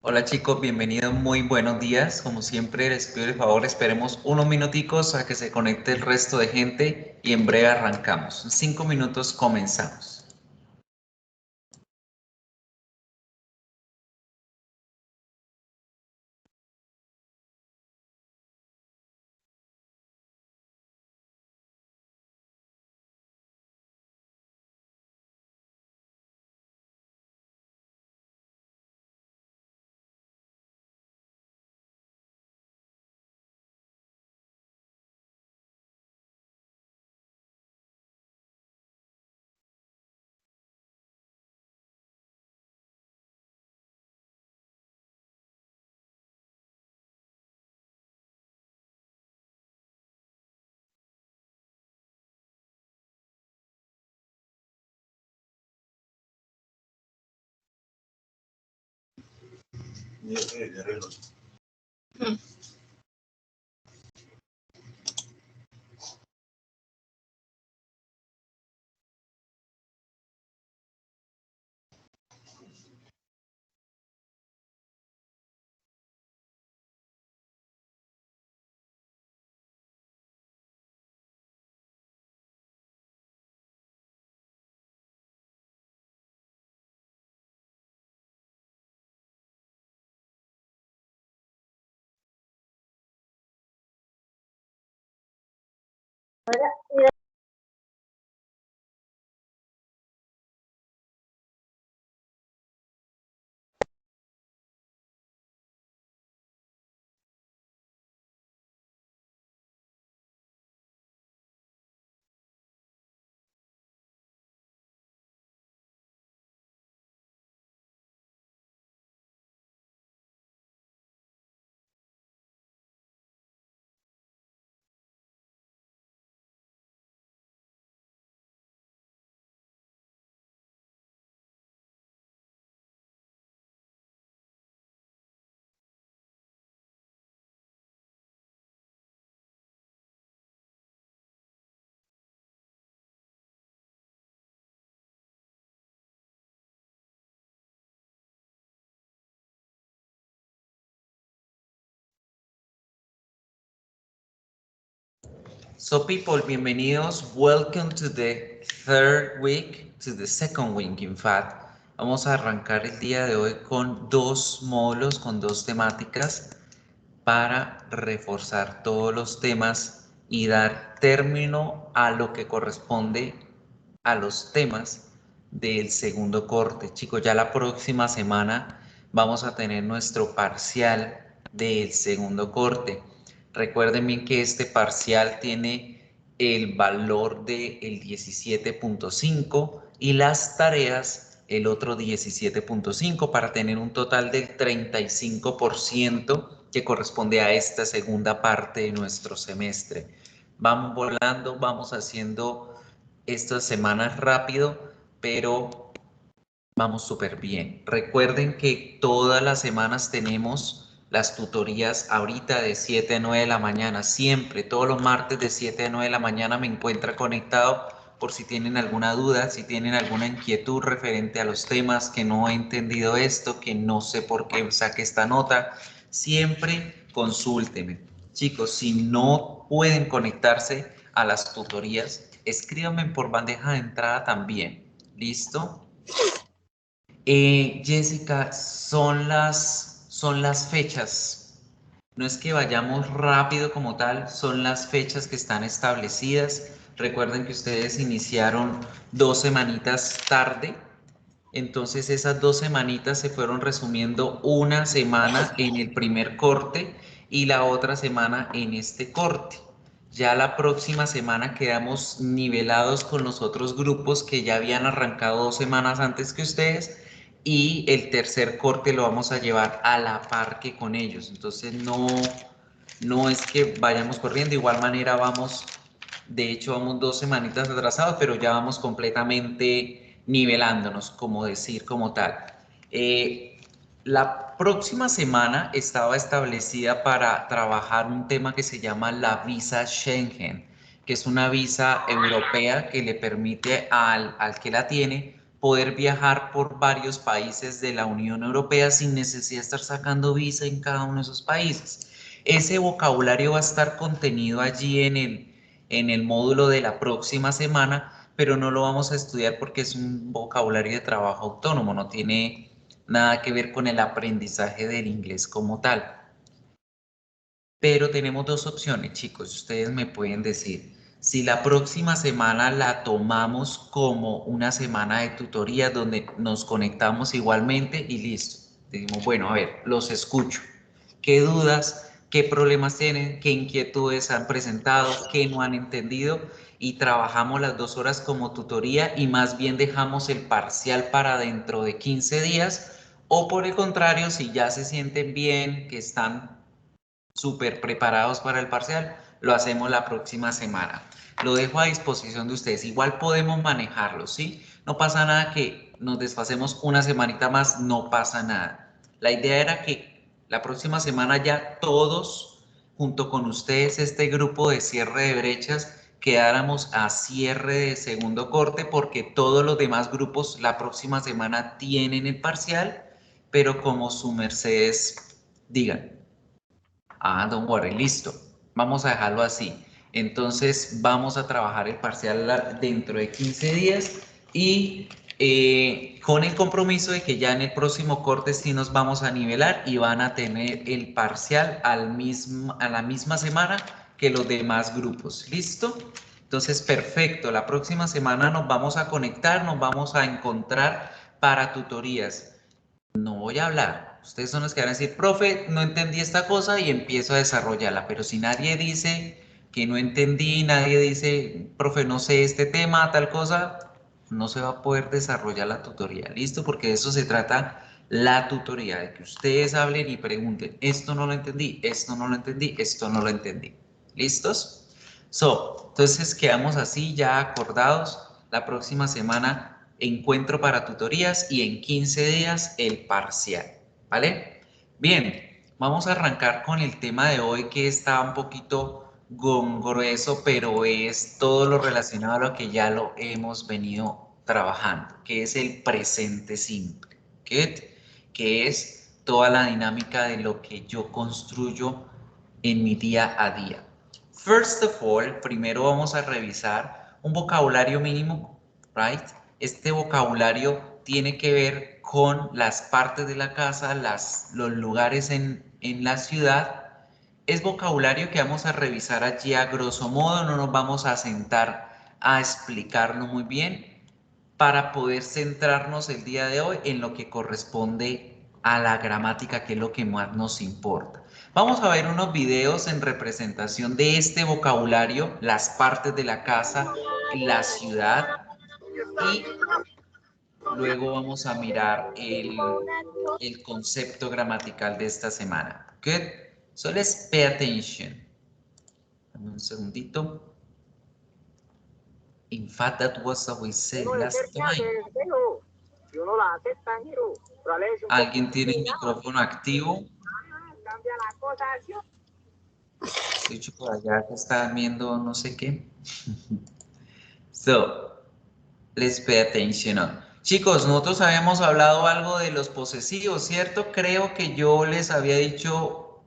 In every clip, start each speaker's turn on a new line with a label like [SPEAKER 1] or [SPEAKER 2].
[SPEAKER 1] Hola chicos, bienvenidos, muy buenos días. Como siempre, les pido el favor, esperemos unos minuticos a que se conecte el resto de gente y en breve arrancamos. En 5 minutos comenzamos. So people, bienvenidos. Welcome to the third week, to the second week, in fact. Vamos a arrancar el día de hoy con dos módulos, con dos temáticas para reforzar todos los temas y dar término a lo que corresponde a los temas del segundo corte. Chicos, ya la próxima semana vamos a tener nuestro parcial del segundo corte. Recuerden bien que este parcial tiene el valor del 17.5 y las tareas el otro 17.5 para tener un total del 35% que corresponde a esta segunda parte de nuestro semestre. Vamos volando, vamos haciendo estas semanas rápido, pero vamos súper bien. Recuerden que todas las semanas tenemos las tutorías ahorita de 7 a 9 de la mañana, siempre, todos los martes de 7 a 9 de la mañana me encuentra conectado por si tienen alguna duda, si tienen alguna inquietud referente a los temas, que no he entendido esto, que no sé por qué saqué esta nota, siempre consúltenme. Chicos, si no pueden conectarse a las tutorías, escríbanme por bandeja de entrada también. ¿Listo? Jessica, son las fechas. No es que vayamos rápido como tal, son las fechas que están establecidas. Recuerden que ustedes iniciaron 2 semanitas tarde, entonces esas 2 semanitas se fueron resumiendo una semana en el primer corte y la otra semana en este corte. Ya la próxima semana quedamos nivelados con los otros grupos que ya habían arrancado 2 semanas antes que ustedes y el tercer corte lo vamos a llevar a la par que con ellos. Entonces no es que vayamos corriendo, de igual manera vamos, de hecho vamos 2 semanitas atrasados, pero ya vamos completamente nivelándonos, como decir, como tal. La próxima semana estaba establecida para trabajar un tema que se llama la visa Schengen, que es una visa europea que le permite al que la tiene poder viajar por varios países de la Unión Europea sin necesidad de estar sacando visa en cada uno de esos países. Ese vocabulario va a estar contenido allí en el módulo de la próxima semana, pero no lo vamos a estudiar porque es un vocabulario de trabajo autónomo, no tiene nada que ver con el aprendizaje del inglés como tal. Pero tenemos dos opciones, chicos. Ustedes me pueden decir si la próxima semana la tomamos como una semana de tutoría donde nos conectamos igualmente y listo. Decimos, bueno, a ver, los escucho. ¿Qué dudas, qué problemas tienen, qué inquietudes han presentado, qué no han entendido? Y trabajamos las 2 horas como tutoría y más bien dejamos el parcial para dentro de 15 días. O por el contrario, si ya se sienten bien, que están súper preparados para el parcial, lo hacemos la próxima semana. Lo dejo a disposición de ustedes. Igual podemos manejarlo, ¿sí? No pasa nada que nos desfasemos una semanita más, no pasa nada. La idea era que la próxima semana ya todos, junto con ustedes, este grupo de cierre de brechas, quedáramos a cierre de segundo corte porque todos los demás grupos la próxima semana tienen el parcial, pero como su mercedes digan. Ah, don't worry, listo. Vamos a dejarlo así. Entonces vamos a trabajar el parcial dentro de 15 días y con el compromiso de que ya en el próximo corte sí nos vamos a nivelar y van a tener el parcial a la misma semana que los demás grupos. ¿Listo? Entonces, perfecto. La próxima semana nos vamos a conectar, nos vamos a encontrar para tutorías. No voy a hablar. Ustedes son los que van a decir, profe, no entendí esta cosa y empiezo a desarrollarla. Pero si nadie dice que no entendí, nadie dice, profe, no sé este tema, tal cosa, no se va a poder desarrollar la tutoría. ¿Listo? Porque de eso se trata la tutoría, de que ustedes hablen y pregunten, esto no lo entendí, esto no lo entendí, esto no lo entendí. ¿Listos? Entonces quedamos así ya acordados. La próxima semana encuentro para tutorías y en 15 días el parcial, ¿vale? Bien, vamos a arrancar con el tema de hoy que está un poquito grueso, pero es todo lo relacionado a lo que ya lo hemos venido trabajando, que es el presente simple, que es toda la dinámica de lo que yo construyo en mi día a día. First of all, primero vamos a revisar un vocabulario mínimo, right? Este vocabulario tiene que ver con las partes de la casa, los lugares en la ciudad. Es vocabulario que vamos a revisar allí a grosso modo, no nos vamos a sentar a explicarlo muy bien para poder centrarnos el día de hoy en lo que corresponde a la gramática, que es lo que más nos importa. Vamos a ver unos videos en representación de este vocabulario, las partes de la casa, la ciudad, y luego vamos a mirar el concepto gramatical de esta semana. Good. So let's pay attention. Dame un segundito. In fact, that was what we said last time. ¿Alguien tiene el micrófono activo? Dicho por allá que están viendo no sé qué. So, let's pay attention on. Chicos, nosotros habíamos hablado algo de los posesivos, ¿cierto? Creo que yo les había dicho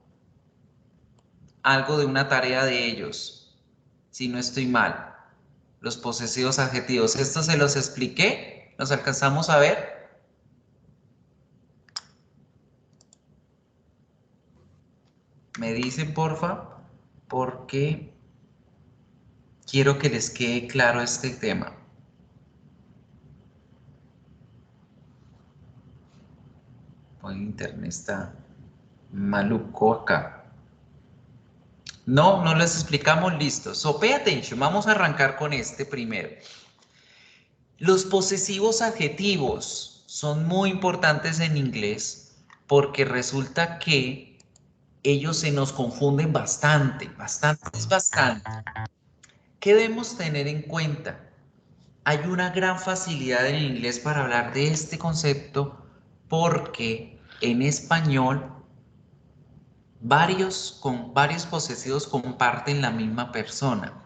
[SPEAKER 1] algo de una tarea de ellos, si no estoy mal. Los posesivos adjetivos. ¿Esto se los expliqué? ¿Los alcanzamos a ver? Me dicen, porfa, porque quiero que les quede claro este tema. Hoy internet está maluco acá. No, no les explicamos, listo. So pay attention, vamos a arrancar con este primero. Los posesivos adjetivos son muy importantes en inglés porque resulta que ellos se nos confunden bastante, bastante. ¿Qué debemos tener en cuenta? Hay una gran facilidad en inglés para hablar de este concepto porque en español varios posesivos comparten la misma persona.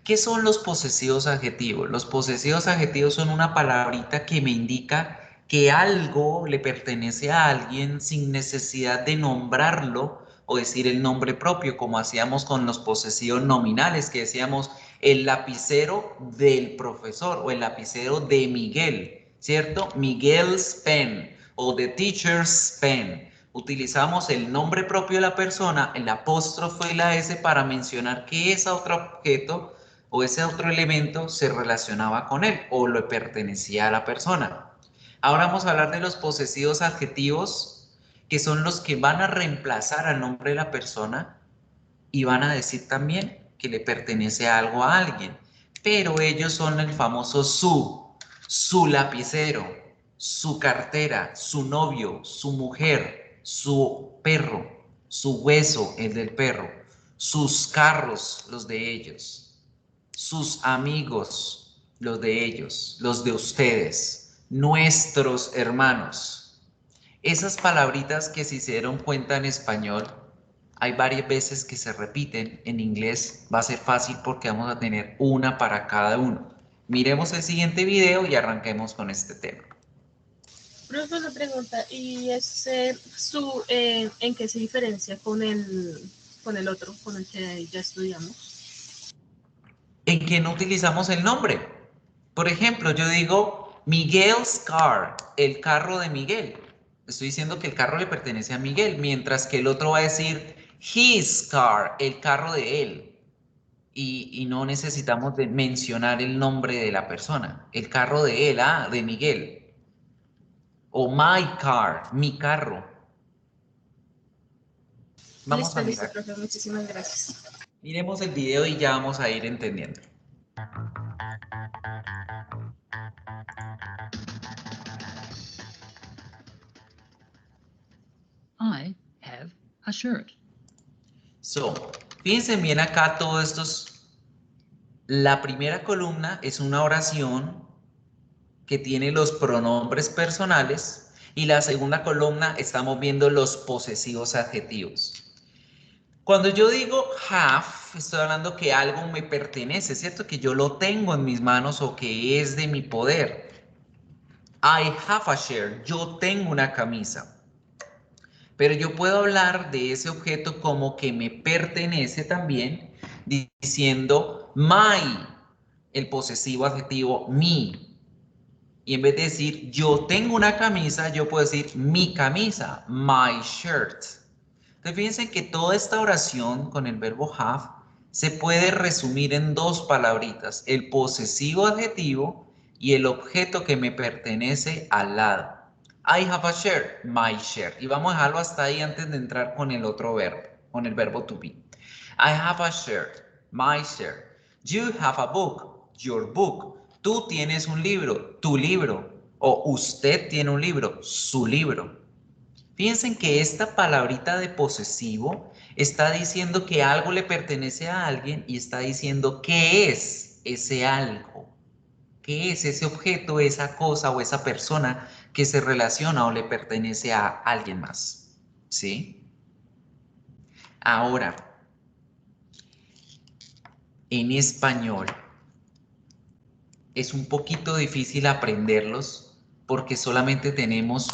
[SPEAKER 1] ¿Qué son los posesivos adjetivos? Los posesivos adjetivos son una palabrita que me indica que algo le pertenece a alguien sin necesidad de nombrarlo o decir el nombre propio, como hacíamos con los posesivos nominales, que decíamos el lapicero del profesor o el lapicero de Miguel, ¿cierto? Miguel's pen o the teacher's pen. Utilizamos el nombre propio de la persona, el apóstrofo y la S para mencionar que ese otro objeto o ese otro elemento se relacionaba con él o le pertenecía a la persona. Ahora vamos a hablar de los posesivos adjetivos, que son los que van a reemplazar al nombre de la persona y van a decir también que le pertenece algo a alguien. Pero ellos son el famoso su lapicero, su cartera, su novio, su mujer, su perro, su hueso, el del perro, sus carros, los de ellos, sus amigos, los de ellos, los de ustedes, nuestros hermanos. Esas palabritas que si se dieron cuenta en español, hay varias veces que se repiten. En inglés va a ser fácil porque vamos a tener una para cada uno. Miremos el siguiente video y arranquemos con este tema.
[SPEAKER 2] Profe, una pregunta, ¿y ese en qué se diferencia con el otro, con el que ya estudiamos?
[SPEAKER 1] En que no utilizamos el nombre. Por ejemplo, yo digo Miguel's car, el carro de Miguel. Estoy diciendo que el carro le pertenece a Miguel, mientras que el otro va a decir his car, el carro de él. Y no necesitamos de mencionar el nombre de la persona. El carro de él, de Miguel. O my car, mi carro. Vamos
[SPEAKER 2] Listo,
[SPEAKER 1] a
[SPEAKER 2] listo,
[SPEAKER 1] mirar.
[SPEAKER 2] profe, muchísimas gracias.
[SPEAKER 1] Miremos el video y ya vamos a ir entendiendo.
[SPEAKER 3] I have a shirt.
[SPEAKER 1] So, fíjense bien acá todos estos. La primera columna es una oración que tiene los pronombres personales y la segunda columna estamos viendo los posesivos adjetivos. Cuando yo digo have, estoy hablando que algo me pertenece, ¿cierto? Que yo lo tengo en mis manos o que es de mi poder. I have a shirt, yo tengo una camisa. Pero yo puedo hablar de ese objeto como que me pertenece también, diciendo my, el posesivo adjetivo me. Y en vez de decir yo tengo una camisa, yo puedo decir mi camisa, my shirt. Entonces fíjense que toda esta oración con el verbo have se puede resumir en dos palabritas, el posesivo adjetivo y el objeto que me pertenece al lado. I have a shirt, my shirt. Y vamos a dejarlo hasta ahí antes de entrar con el otro verbo, con el verbo to be. I have a shirt, my shirt. You have a book, your book. Tú tienes un libro, tu libro. O usted tiene un libro, su libro. Fíjense que esta palabrita de posesivo está diciendo que algo le pertenece a alguien y está diciendo qué es ese algo. ¿Qué es ese objeto, esa cosa o esa persona que se relaciona o le pertenece a alguien más? ¿Sí? Ahora, en español es un poquito difícil aprenderlos porque solamente tenemos,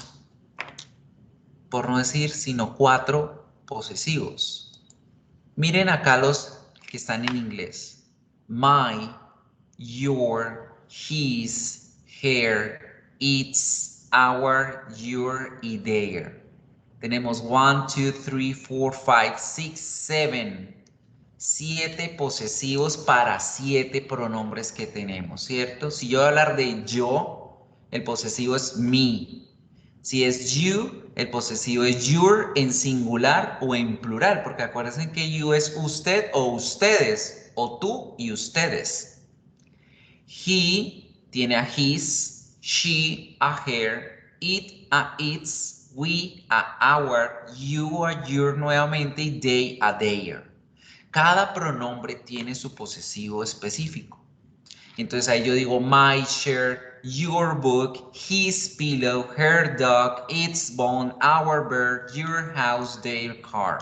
[SPEAKER 1] por no decir, sino 4 posesivos. Miren acá los que están en inglés. My, your, his, her, its, our, your y their. Tenemos 1, 2, 3, 4, 5, 6, 7. 7 posesivos para 7 pronombres que tenemos, ¿cierto? Si yo voy a hablar de yo, el posesivo es me. Si es you, el posesivo es your en singular o en plural, porque acuérdense que you es usted o ustedes, o tú y ustedes. He tiene a his, she a her, it a its, we a our, you a your nuevamente y they a their. Cada pronombre tiene su posesivo específico. Entonces ahí yo digo my shirt, your book, his pillow, her dog, its bone, our bird, your house, their car.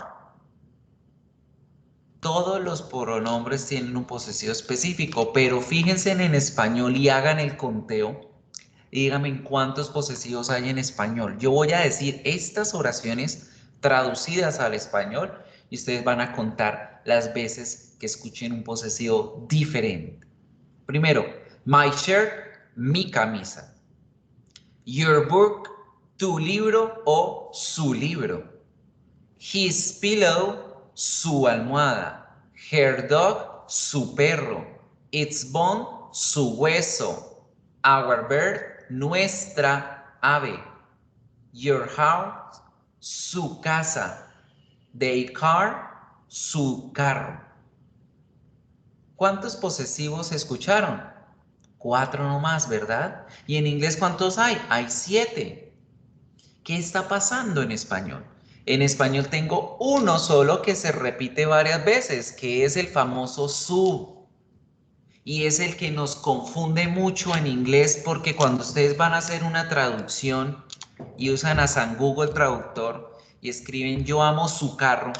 [SPEAKER 1] Todos los pronombres tienen un posesivo específico, pero fíjense en español y hagan el conteo. Y díganme cuántos posesivos hay en español. Yo voy a decir estas oraciones traducidas al español y ustedes van a contar las veces que escuchen un posesivo diferente. Primero, my shirt, mi camisa. Your book, tu libro o su libro. His pillow, su almohada. Her dog, su perro. Its bone, su hueso. Our bird, nuestra ave. Your house, su casa. Their car, su carro. ¿Cuántos posesivos escucharon? 4 nomás, ¿verdad? ¿Y en inglés cuántos hay? Hay 7. ¿Qué está pasando en español? En español tengo uno solo que se repite varias veces, que es el famoso su. Y es el que nos confunde mucho en inglés porque cuando ustedes van a hacer una traducción y usan a San Google Traductor y escriben yo amo su carro,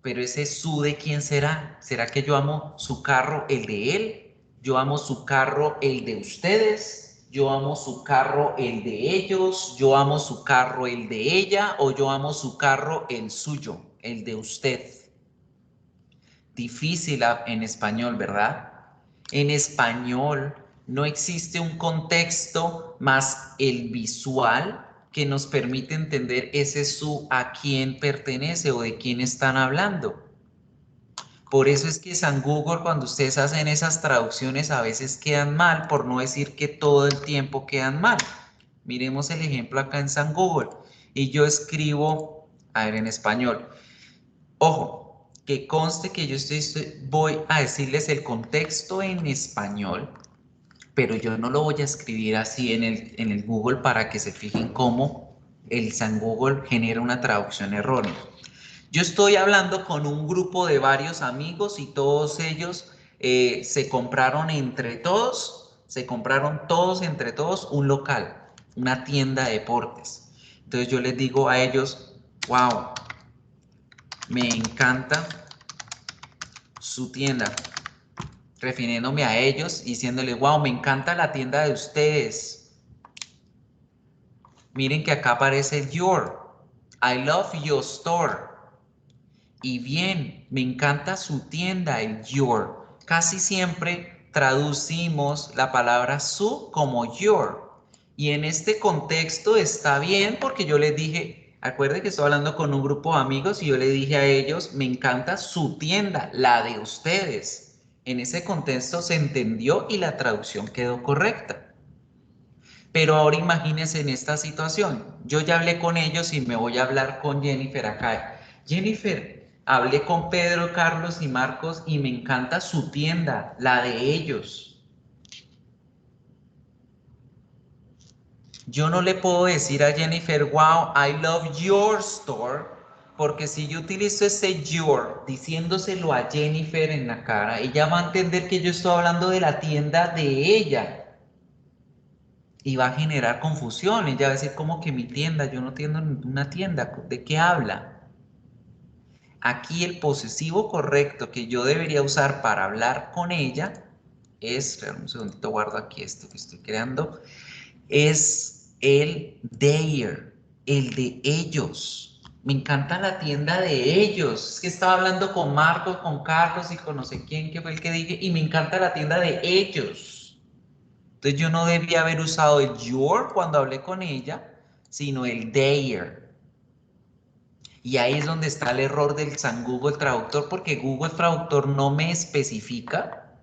[SPEAKER 1] pero ese su de quién será? ¿Será que yo amo su carro, el de él? ¿Yo amo su carro, el de ustedes? ¿Yo amo su carro, el de ellos? ¿Yo amo su carro, el de ella? ¿O yo amo su carro, el suyo, el de usted? Difícil en español, ¿verdad? En español no existe un contexto más el visual que nos permite entender ese su a quién pertenece o de quién están hablando. Por eso es que San Google, cuando ustedes hacen esas traducciones, a veces quedan mal, por no decir que todo el tiempo quedan mal. Miremos el ejemplo acá en San Google. Y yo escribo, a ver, en español. Ojo, que conste que yo voy a decirles el contexto en español, pero yo no lo voy a escribir así en el Google para que se fijen cómo el San Google genera una traducción errónea. Yo estoy hablando con un grupo de varios amigos y todos ellos se compraron entre todos un local, una tienda de deportes. Entonces yo les digo a ellos, wow, me encanta su tienda, refiriéndome a ellos, diciéndole, wow, me encanta la tienda de ustedes. Miren que acá aparece your. I love your store. Y bien, me encanta su tienda, el your. Casi siempre traducimos la palabra su como your. Y en este contexto está bien porque yo les dije, acuérdense que estoy hablando con un grupo de amigos y yo le dije a ellos, me encanta su tienda, la de ustedes. En ese contexto se entendió y la traducción quedó correcta. Pero ahora imagínense en esta situación. Yo ya hablé con ellos y me voy a hablar con Jennifer acá. Jennifer, hablé con Pedro, Carlos y Marcos y me encanta su tienda, la de ellos. Yo no le puedo decir a Jennifer, wow, I love your store, porque si yo utilizo ese your diciéndoselo a Jennifer en la cara, ella va a entender que yo estoy hablando de la tienda de ella. Y va a generar confusión. Ella va a decir como que mi tienda, yo no tengo una tienda, ¿de qué habla? Aquí el posesivo correcto que yo debería usar para hablar con ella es, un segundito, guardo aquí esto que estoy creando, es el their, el de ellos. Me encanta la tienda de ellos. Es que estaba hablando con Marcos, con Carlos y con no sé quién que fue el que dije, y me encanta la tienda de ellos. Entonces yo no debía haber usado el your cuando hablé con ella, sino el their. Y ahí es donde está el error del San Google Traductor, porque Google Traductor no me especifica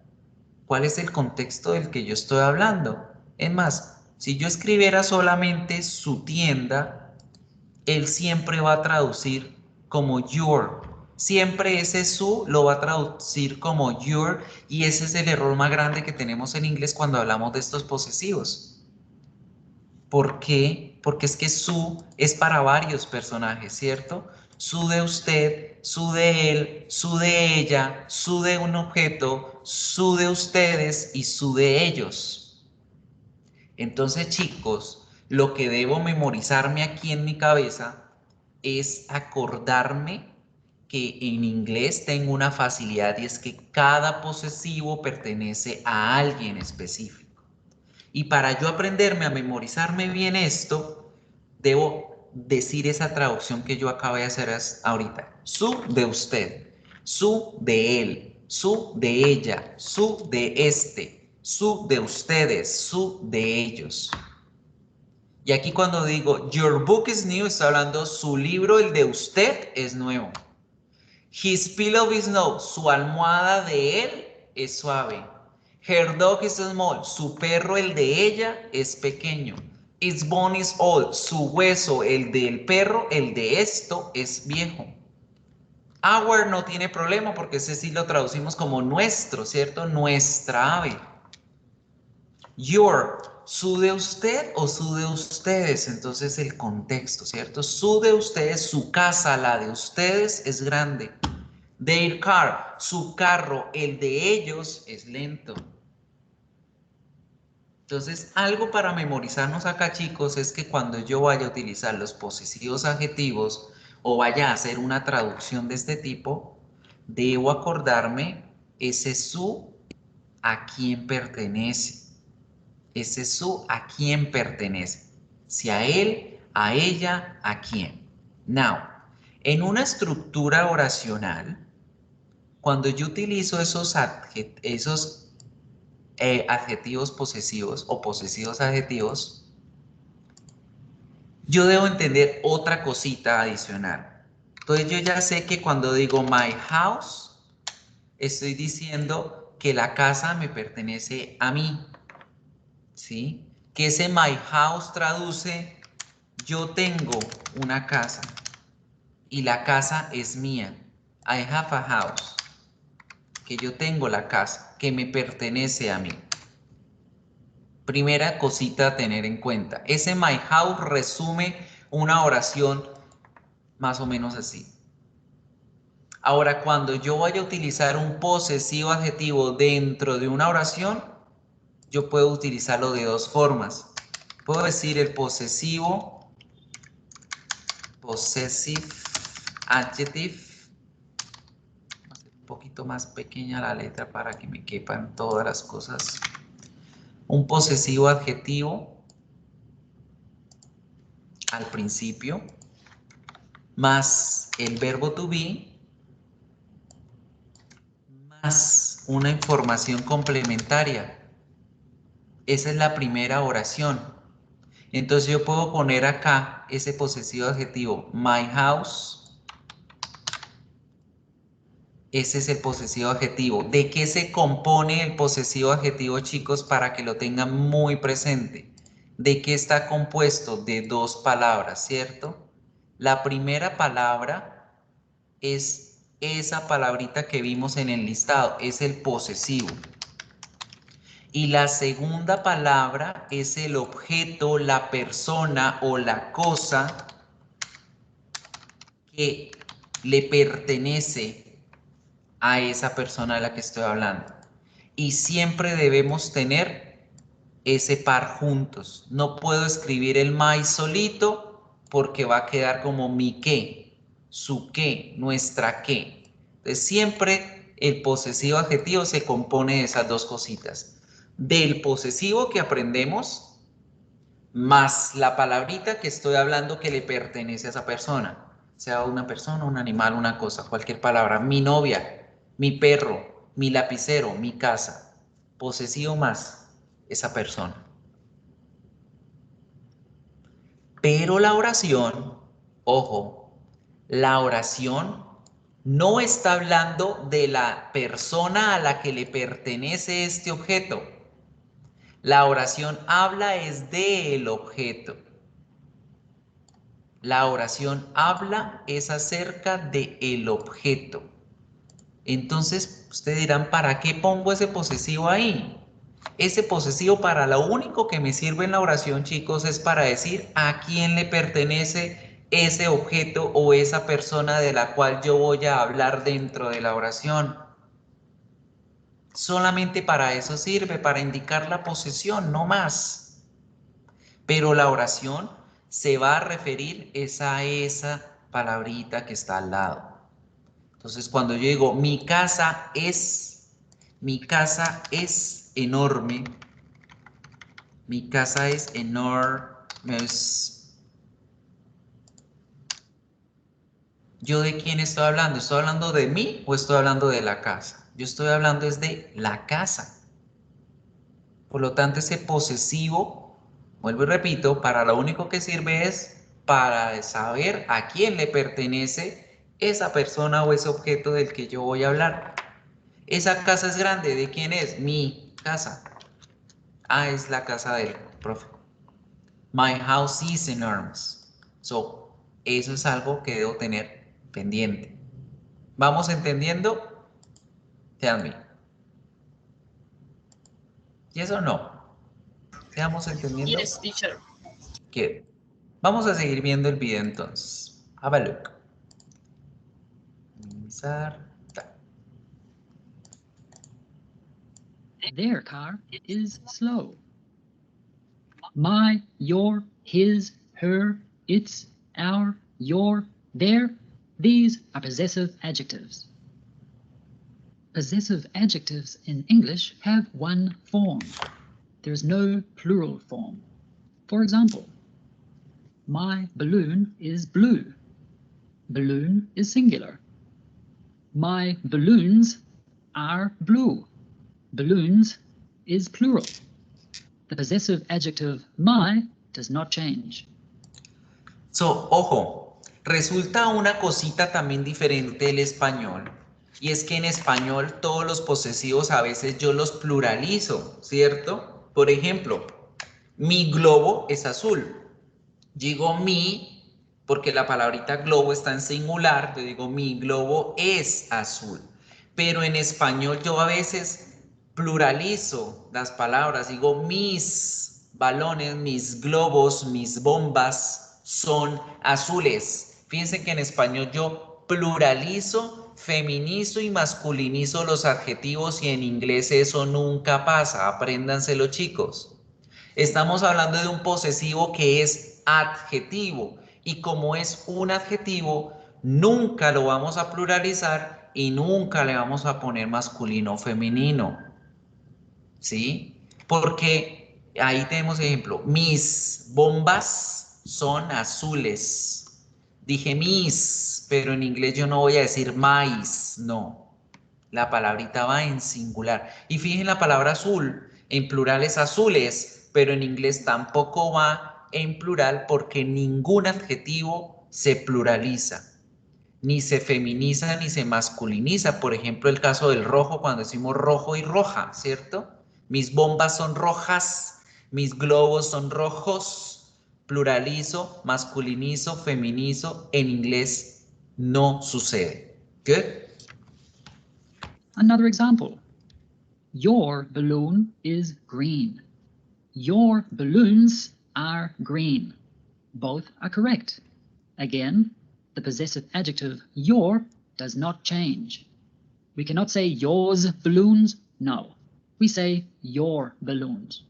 [SPEAKER 1] cuál es el contexto del que yo estoy hablando. Es más, si yo escribiera solamente su tienda, él siempre va a traducir como your. Siempre ese su lo va a traducir como your y ese es el error más grande que tenemos en inglés cuando hablamos de estos posesivos. ¿Por qué? Porque es que su es para varios personajes, ¿cierto? Su de usted, su de él, su de ella, su de un objeto, su de ustedes y su de ellos. Entonces, chicos, lo que debo memorizarme aquí en mi cabeza es acordarme que en inglés tengo una facilidad y es que cada posesivo pertenece a alguien específico. Y para yo aprenderme a memorizarme bien esto, debo decir esa traducción que yo acabo de hacer ahorita. Su de usted, su de él, su de ella, su de este, su de ustedes, su de ellos. Y aquí cuando digo your book is new, está hablando su libro, el de usted, es nuevo. His pillow is new, su almohada de él es suave. Her dog is small, su perro, el de ella, es pequeño. Its bone is old, su hueso, el del perro, el de esto, es viejo. Our no tiene problema porque ese sí lo traducimos como nuestro, ¿cierto? Nuestra ave. Your, su de usted o su de ustedes, entonces el contexto, ¿cierto? Su de ustedes, su casa, la de ustedes es grande. Their car, su carro, el de ellos es lento. Entonces, algo para memorizarnos acá, chicos, es que cuando yo vaya a utilizar los posesivos adjetivos o vaya a hacer una traducción de este tipo, debo acordarme ese su a quién pertenece. Ese su a quién pertenece. Si a él, a ella, a quién. Now, en una estructura oracional, cuando yo utilizo esos adjetivos posesivos o posesivos adjetivos, yo debo entender otra cosita adicional. Entonces yo ya sé que cuando digo my house, estoy diciendo que la casa me pertenece a mí, ¿sí? Que ese my house traduce yo tengo una casa y la casa es mía. I have a house. Que yo tengo la casa, que me pertenece a mí. Primera cosita a tener en cuenta. Ese my house resume una oración más o menos así. Ahora, cuando yo vaya a utilizar un posesivo adjetivo dentro de una oración, yo puedo utilizarlo de dos formas. Puedo decir el posesivo, possessive adjective. Vamos a hacer un poquito más pequeña la letra para que me quepan todas las cosas. Un posesivo adjetivo al principio, más el verbo to be, más una información complementaria. Esa es la primera oración. Entonces yo puedo poner acá ese posesivo adjetivo, my house. Ese es el posesivo adjetivo. ¿De qué se compone el posesivo adjetivo, chicos, para que lo tengan muy presente? ¿De qué está compuesto? De dos palabras, ¿cierto? La primera palabra es esa palabrita que vimos en el listado, es el posesivo. Y la segunda palabra es el objeto, la persona o la cosa que le pertenece a esa persona de la que estoy hablando. Y siempre debemos tener ese par juntos. No puedo escribir el my solito porque va a quedar como mi qué, su qué, nuestra qué. Entonces siempre el posesivo adjetivo se compone de esas dos cositas. Del posesivo que aprendemos, más la palabrita que estoy hablando que le pertenece a esa persona. Sea una persona, un animal, una cosa, cualquier palabra. Mi novia, mi perro, mi lapicero, mi casa. Posesivo más esa persona. Pero la oración, ojo, la oración no está hablando de la persona a la que le pertenece este objeto. La oración habla es del objeto. La oración habla es acerca del objeto. Entonces, ustedes dirán, ¿para qué pongo ese posesivo ahí? Ese posesivo para lo único que me sirve en la oración, chicos, es para decir a quién le pertenece ese objeto o esa persona de la cual yo voy a hablar dentro de la oración. Solamente para eso sirve, para indicar la posesión, no más. Pero la oración se va a referir a esa palabrita que está al lado. Entonces, cuando yo digo mi casa es enorme, mi casa es enorme, ¿yo de quién estoy hablando? ¿Estoy hablando de mí o estoy hablando de la casa? Yo estoy hablando es de la casa. Por lo tanto, ese posesivo, vuelvo y repito, para lo único que sirve es para saber a quién le pertenece esa persona o ese objeto del que yo voy a hablar. Esa casa es grande, ¿de quién es? Mi casa. Ah, es la casa del profe. My house is enormous. So, eso es algo que debo tener pendiente. ¿Vamos entendiendo? Tell me. ¿Yes o no? ¿Estamos entendiendo?
[SPEAKER 2] Yes, teacher.
[SPEAKER 1] Good. Vamos a seguir viendo el video entonces. Have a look. Minimizar.
[SPEAKER 3] Their car is slow. My, your, his, her, its, our, your, their, these are possessive adjectives. Possessive adjectives in English have one form. There is no plural form. For example, my balloon is blue. Balloon is singular. My balloons are blue. Balloons is plural. The possessive adjective my does not change.
[SPEAKER 1] So, ojo, resulta una cosita también diferente del español. Y es que en español todos los posesivos a veces yo los pluralizo, ¿cierto? Por ejemplo, mi globo es azul. Digo mi, porque la palabrita globo está en singular, yo digo mi globo es azul. Pero en español yo a veces pluralizo las palabras, digo mis balones, mis globos, mis bombas son azules. Fíjense que en español yo pluralizo, feminizo y masculinizo los adjetivos y en inglés eso nunca pasa, apréndanselo chicos. Estamos hablando de un posesivo que es adjetivo y como es un adjetivo, nunca lo vamos a pluralizar y nunca le vamos a poner masculino o femenino. ¿Sí? Porque ahí tenemos ejemplo, mis bombas son azules. Dije mis, pero en inglés yo no voy a decir mais, no. La palabrita va en singular. Y fíjense la palabra azul, en plural es azules, pero en inglés tampoco va en plural porque ningún adjetivo se pluraliza, ni se feminiza ni se masculiniza. Por ejemplo, el caso del rojo cuando decimos rojo y roja, ¿cierto? Mis bombas son rojas, mis globos son rojos, pluralizo, masculinizo, feminizo. En inglés no sucede. ¿Good?
[SPEAKER 3] Another example. Your balloon is green. Your balloons are green. Both are correct. Again, the possessive adjective your does not change. We cannot say yours balloons. No, we say your balloons.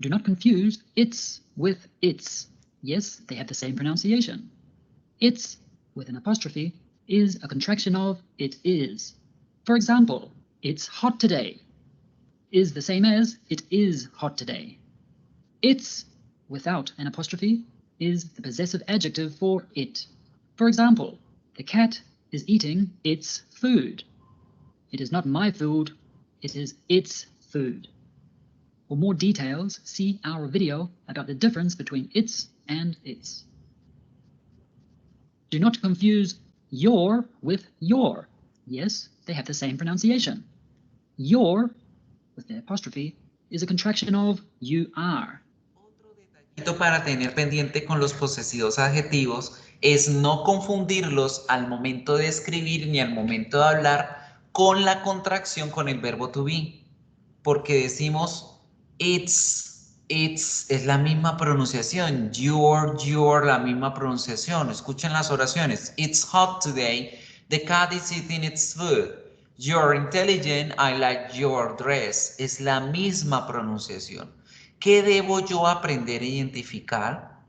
[SPEAKER 3] Do not confuse its with its. Yes, they have the same pronunciation. Its with an apostrophe is a contraction of it is. For example, it's hot today is the same as it is hot today. It's without an apostrophe is the possessive adjective for it. For example, the cat is eating its food. It is not my food, it is its food. For more details, see our video about the difference between its and its. Do not confuse your with your. Yes, they have the same pronunciation. Your, with the apostrophe, is a contraction of you are.
[SPEAKER 1] Otro detallito para tener pendiente con los posesivos adjetivos es no confundirlos al momento de escribir ni al momento de hablar con la contracción con el verbo to be. Porque decimos it's es la misma pronunciación, your, la misma pronunciación. Escuchen las oraciones. It's hot today, the cat is eating its food. You're intelligent, I like your dress. Es la misma pronunciación. ¿Qué debo yo aprender a identificar?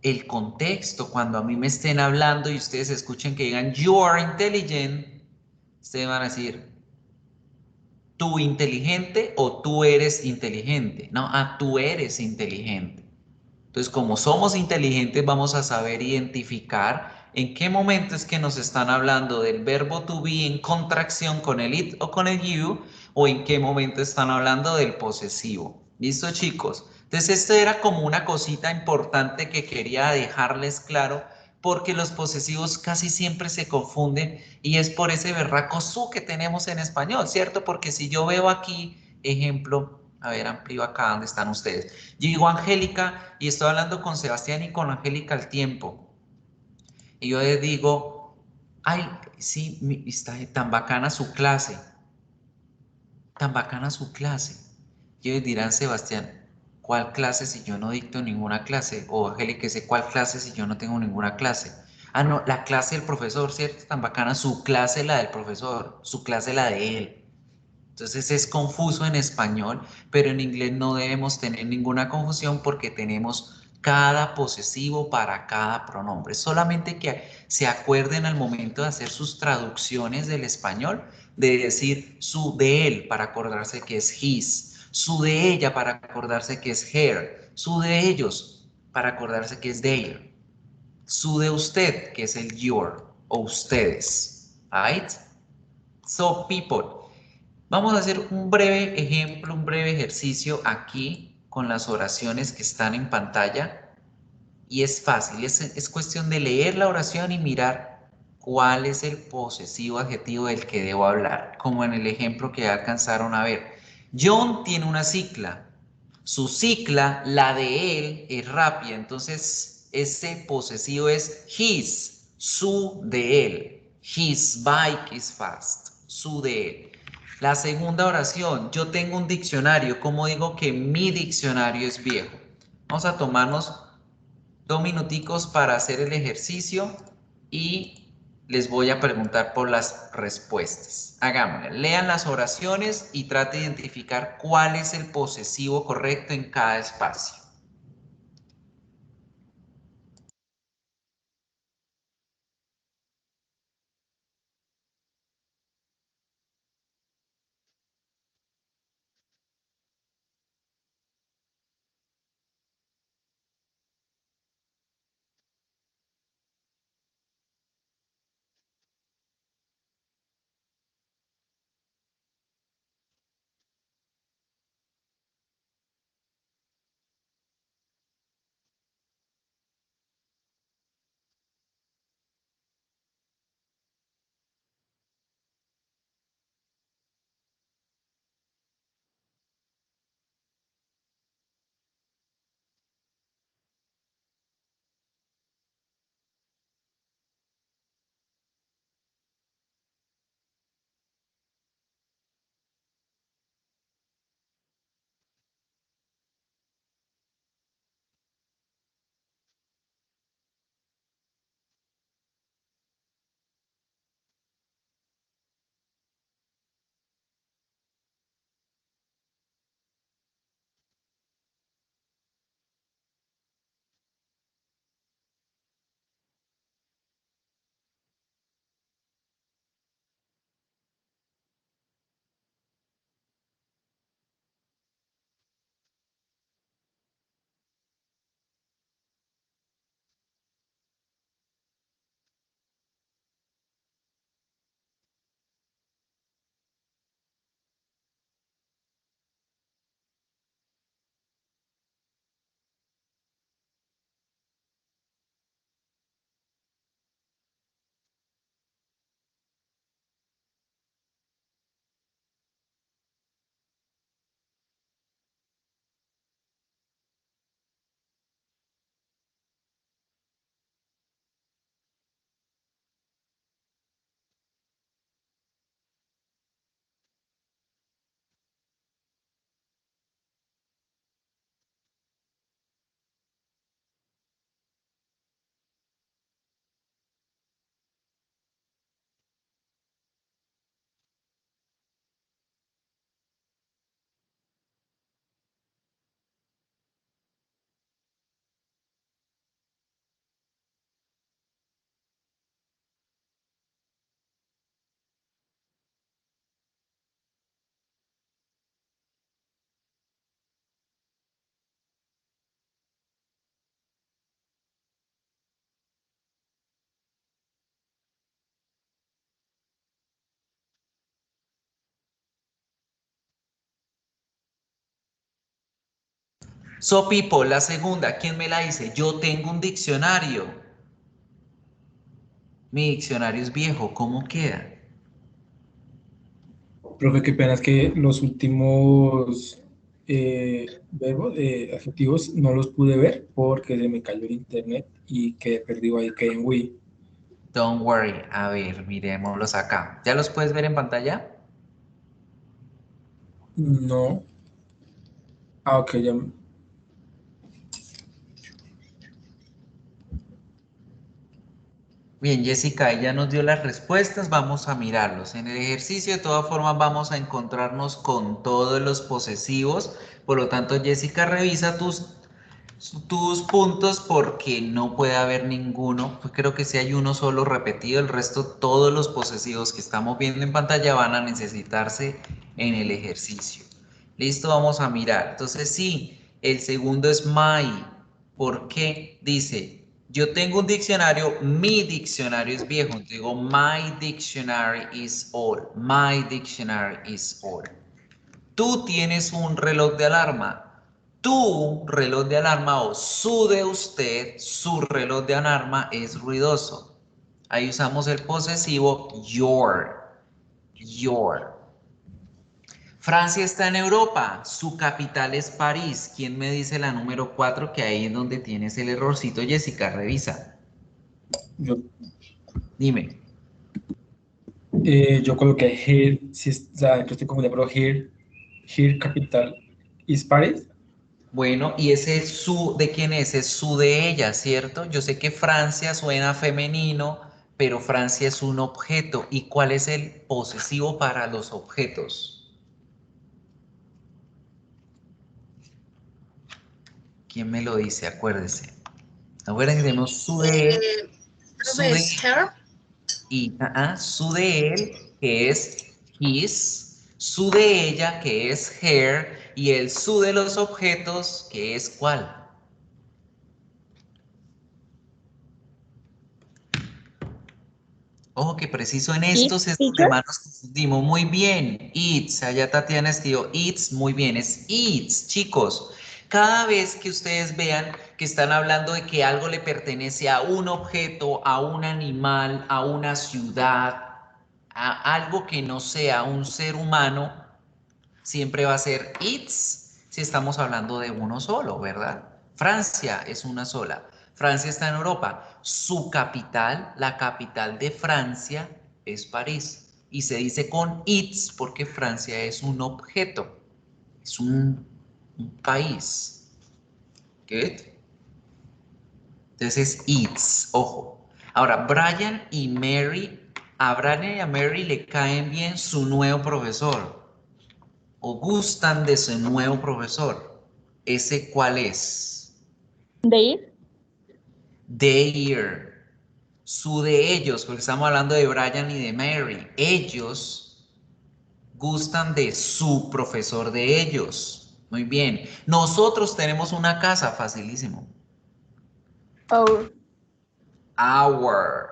[SPEAKER 1] el contexto, cuando a mí me estén hablando y ustedes escuchen que digan you are intelligent, ustedes van a decir tú inteligente o tú eres inteligente. No, tú eres inteligente. Entonces, como somos inteligentes, vamos a saber identificar en qué momento es que nos están hablando del verbo to be en contracción con el it o con el you, o en qué momento están hablando del posesivo. ¿Listo, chicos? Entonces, esto era como una cosita importante que quería dejarles claro, porque los posesivos casi siempre se confunden y es por ese berraco su que tenemos en español, ¿cierto? Porque si yo veo aquí, ejemplo, a ver, amplío acá donde están ustedes. Yo digo Angélica y estoy hablando con Sebastián y con Angélica al tiempo. Y yo les digo, ay, sí, está tan bacana su clase, tan bacana su clase. Y ellos dirán, Sebastián, ¿cuál clase si yo no dicto ninguna clase? O Angélica dice, ¿cuál clase si yo no tengo ninguna clase? Ah, no, la clase del profesor, ¿cierto? Tan bacana, su clase la del profesor, su clase la de él. Entonces es confuso en español, pero en inglés no debemos tener ninguna confusión porque tenemos cada posesivo para cada pronombre. Solamente que se acuerden al momento de hacer sus traducciones del español, de decir su de él para acordarse que es his, su de ella para acordarse que es her, su de ellos para acordarse que es their, su de usted que es el your o ustedes. Right? So people. Vamos a hacer un breve ejemplo, un breve ejercicio aquí con las oraciones que están en pantalla y es fácil, es cuestión de leer la oración y mirar cuál es el posesivo adjetivo del que debo hablar, como en el ejemplo que alcanzaron a ver. John tiene una cicla, su cicla, la de él, es rápida, entonces ese posesivo es his, su de él. His bike is fast, su de él. La segunda oración, yo tengo un diccionario, ¿cómo digo que mi diccionario es viejo? Vamos a tomarnos 2 minuticos para hacer el ejercicio y les voy a preguntar por las respuestas. Hagámoslo. Lean las oraciones y trate de identificar cuál es el posesivo correcto en cada espacio. So people, la segunda, ¿quién me la dice? Yo tengo un diccionario. Mi diccionario es viejo, ¿cómo queda?
[SPEAKER 4] Profe, qué pena es que los últimos verbos, adjetivos, no los pude ver porque se me cayó el internet y quedé perdido ahí, quedé en Wii.
[SPEAKER 1] Don't worry. A ver, miremoslos acá. ¿Ya los puedes ver en pantalla?
[SPEAKER 4] No. Ah, ok, ya.
[SPEAKER 1] Bien, Jessica, ella nos dio las respuestas, vamos a mirarlos. En el ejercicio, de todas formas, vamos a encontrarnos con todos los posesivos. Por lo tanto, Jessica, revisa tus puntos porque no puede haber ninguno. Pues creo que si hay uno solo repetido, el resto, todos los posesivos que estamos viendo en pantalla van a necesitarse en el ejercicio. Listo, vamos a mirar. Entonces, sí, el segundo es my. ¿Por qué? Dice, yo tengo un diccionario, mi diccionario es viejo. Entonces digo, my dictionary is old. My dictionary is old. Tú tienes un reloj de alarma. Tu reloj de alarma o su de usted, su reloj de alarma es ruidoso. Ahí usamos el posesivo your. Your. Francia está en Europa, su capital es París. ¿Quién me dice la número 4? Que ahí es donde tienes el errorcito, Jessica, revisa.
[SPEAKER 4] Yo,
[SPEAKER 1] Dime.
[SPEAKER 4] yo coloqué here, si, o sea, yo estoy confundido, pero here capital is Paris.
[SPEAKER 1] Bueno, y ese es su, ¿de quién es? Es su de ella, ¿cierto? Yo sé que Francia suena femenino, pero Francia es un objeto. ¿Y cuál es el posesivo para los objetos? ¿Quién me lo dice? Acuérdese. Acuérdense que tenemos su de él, su
[SPEAKER 2] Profe,
[SPEAKER 1] de
[SPEAKER 2] es her.
[SPEAKER 1] y su de él, que es his, su de ella, que es her, y el su de los objetos, que es ¿cuál? Ojo que preciso en estos es donde más nos confundimos. Muy bien, eats, allá Tatiana escribió eats, muy bien, es eats, chicos. Cada vez que ustedes vean que están hablando de que algo le pertenece a un objeto, a un animal, a una ciudad, a algo que no sea un ser humano, siempre va a ser its si estamos hablando de uno solo, ¿verdad? Francia es una sola. Francia está en Europa. Su capital, la capital de Francia, es París. Y se dice con its porque Francia es un objeto, es un país. Good. Entonces es its, ojo. Ahora, Brian y Mary, a Brian y a Mary le caen bien su nuevo profesor. O gustan de su nuevo profesor. ¿Ese cuál es?
[SPEAKER 5] They.
[SPEAKER 1] Their. Su de ellos, porque estamos hablando de Brian y de Mary. Ellos gustan de su profesor de ellos. Muy bien. Nosotros tenemos una casa, facilísimo.
[SPEAKER 5] Our.
[SPEAKER 1] Our.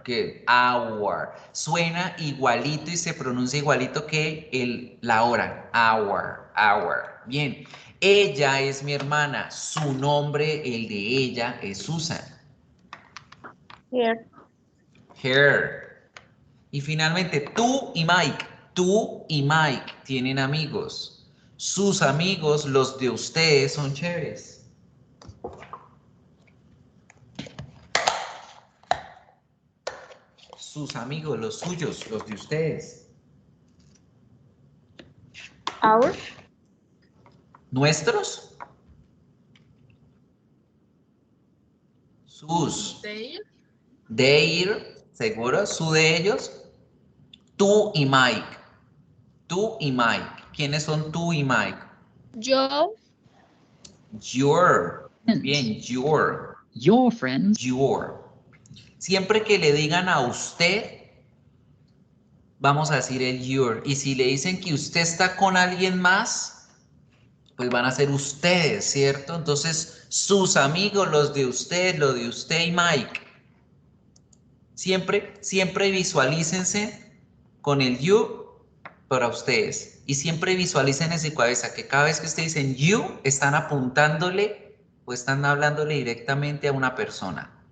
[SPEAKER 1] Good. Our. Suena igualito y se pronuncia igualito que la hora. Our. Bien. Ella es mi hermana. Su nombre, el de ella, es Susan.
[SPEAKER 5] Here.
[SPEAKER 1] Her. Y finalmente, tú y Mike. Tú y Mike tienen amigos. Sus amigos, los de ustedes, son chéveres. Sus amigos, los suyos, los de ustedes.
[SPEAKER 5] Our.
[SPEAKER 1] ¿Nuestros? Sus. Their, seguro, su de ellos. Tú y Mike. Tú y Mike. ¿Quiénes son tú y Mike?
[SPEAKER 5] Yo.
[SPEAKER 1] Your. Bien, your.
[SPEAKER 3] Your friends.
[SPEAKER 1] Your. Siempre que le digan a usted, vamos a decir el your. Y si le dicen que usted está con alguien más, pues van a ser ustedes, ¿cierto? Entonces, sus amigos, los de usted y Mike. Siempre visualícense con el you para ustedes. Y siempre visualicen en su cabeza que cada vez que ustedes dicen you, están apuntándole o están hablándole directamente a una persona.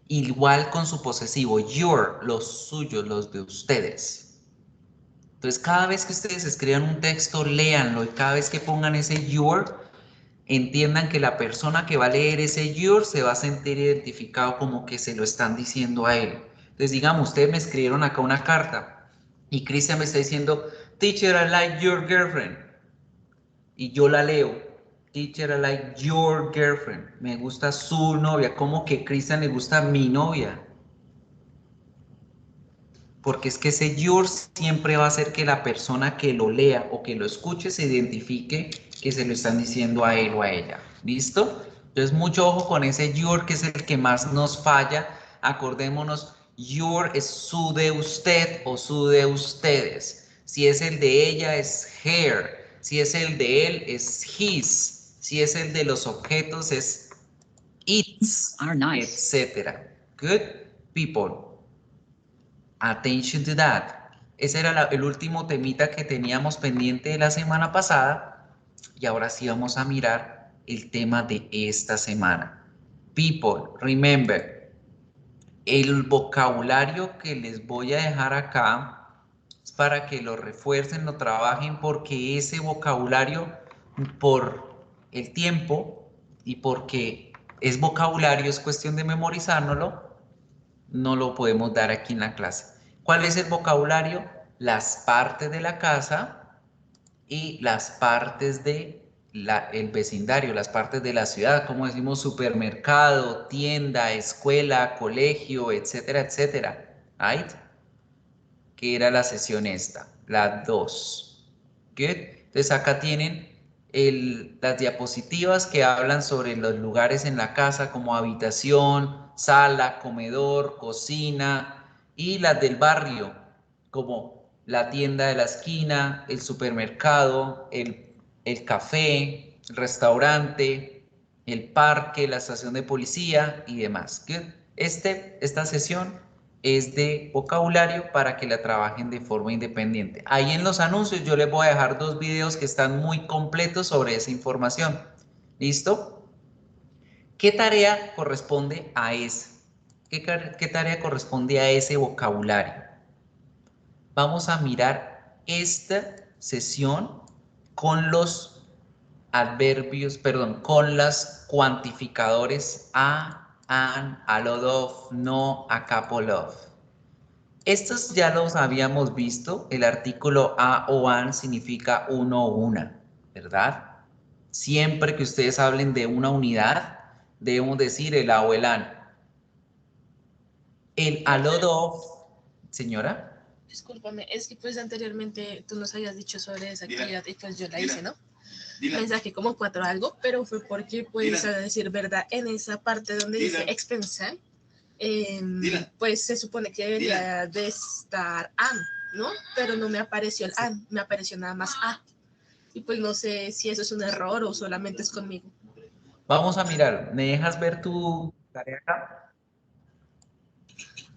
[SPEAKER 1] Igual con su posesivo, your, los suyos, los de ustedes. Entonces, cada vez que ustedes escriban un texto, léanlo y cada vez que pongan ese your, entiendan que la persona que va a leer ese your se va a sentir identificado como que se lo están diciendo a él. Entonces, digamos, ustedes me escribieron acá una carta y Cristian me está diciendo, teacher, I like your girlfriend. Y yo la leo, teacher, I like your girlfriend. Me gusta su novia, como que Cristian le gusta mi novia. Porque es que ese your siempre va a hacer que la persona que lo lea o que lo escuche se identifique que se lo están diciendo a él o a ella. ¿Listo? Entonces, mucho ojo con ese your, que es el que más nos falla. Acordémonos, your es su de usted o su de ustedes. Si es el de ella, es her. Si es el de él, es his. Si es el de los objetos, es its,
[SPEAKER 3] Are nice.
[SPEAKER 1] etc. Good people. Attention to that. Ese era el último temita que teníamos pendiente de la semana pasada. Y ahora sí vamos a mirar el tema de esta semana. People, remember, el vocabulario que les voy a dejar acá es para que lo refuercen, lo trabajen, porque ese vocabulario, por el tiempo y porque es vocabulario, es cuestión de memorizárnoslo, no lo podemos dar aquí en la clase. ¿Cuál es el vocabulario? Las partes de la casa y las partes de el vecindario, las partes de la ciudad, como decimos supermercado, tienda, escuela, colegio, etcétera, etcétera. Right? Que era la sesión esta, la 2. Good. Entonces acá tienen las diapositivas que hablan sobre los lugares en la casa como habitación, sala, comedor, cocina, y las del barrio como la tienda de la esquina, el supermercado, el café, el restaurante, el parque, la estación de policía y demás. Good. Esta sesión es de vocabulario para que la trabajen de forma independiente. Ahí en los anuncios yo les voy a dejar 2 videos que están muy completos sobre esa información. ¿Listo? ¿Qué tarea corresponde a ese? ¿Qué tarea corresponde a ese vocabulario? Vamos a mirar esta sesión con los adverbios, perdón, con los cuantificadores a, an, a lot of, no, a couple of. Estos ya los habíamos visto. El artículo a o an significa uno o una, ¿verdad? Siempre que ustedes hablen de una unidad, debemos decir el a o el an. El a lot of, señora.
[SPEAKER 2] Discúlpame, es que pues anteriormente tú nos habías dicho sobre esa actividad y pues yo la hice, ¿no? Me saqué como 4 algo, pero fue porque pues a decir verdad, en esa parte donde dice expensar, pues se supone que debería de estar an, ¿no? Pero no me apareció el an, me apareció nada más a. Y pues no sé si eso es un error o solamente es conmigo.
[SPEAKER 1] Vamos a mirar, ¿me dejas ver tu tarea acá?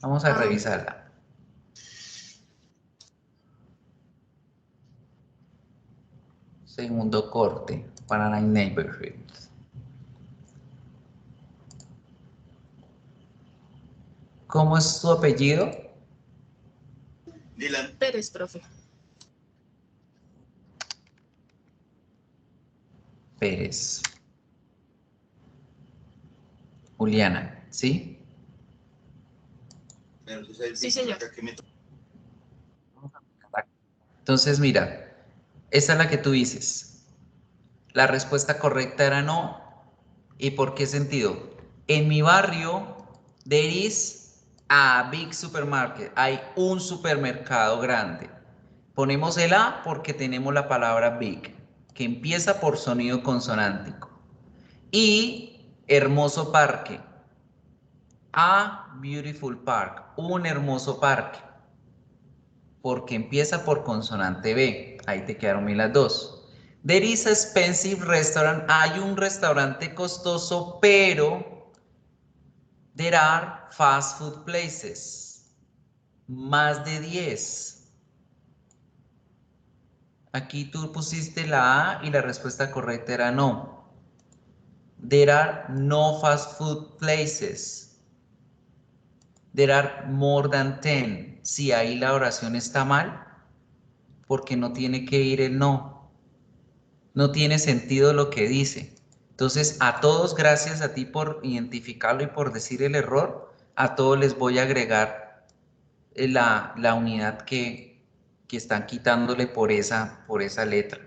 [SPEAKER 1] Vamos a revisarla. Segundo corte para la neighborhood. ¿Cómo es tu apellido?
[SPEAKER 2] Dylan Pérez, profe.
[SPEAKER 1] Pérez. Juliana, ¿sí?
[SPEAKER 2] Sí, señor.
[SPEAKER 1] Entonces, mira, esta es la que tú dices. La respuesta correcta era no. ¿Y por qué sentido? En mi barrio, there is a big supermarket. Hay un supermercado grande. Ponemos el a porque tenemos la palabra big, que empieza por sonido consonántico. Y hermoso parque. A beautiful park. Un hermoso parque. Porque empieza por consonante B. Ahí te quedaron bien las dos. There is a expensive restaurant. Hay un restaurante costoso, pero there are fast food places. Más de 10. Aquí tú pusiste la A y la respuesta correcta era no. There are no fast food places. There are more than 10. Si ahí la oración está mal, porque no tiene que ir el no. No tiene sentido lo que dice. Entonces, a todos, gracias a ti por identificarlo y por decir el error, a todos les voy a agregar la unidad que están quitándole por esa letra.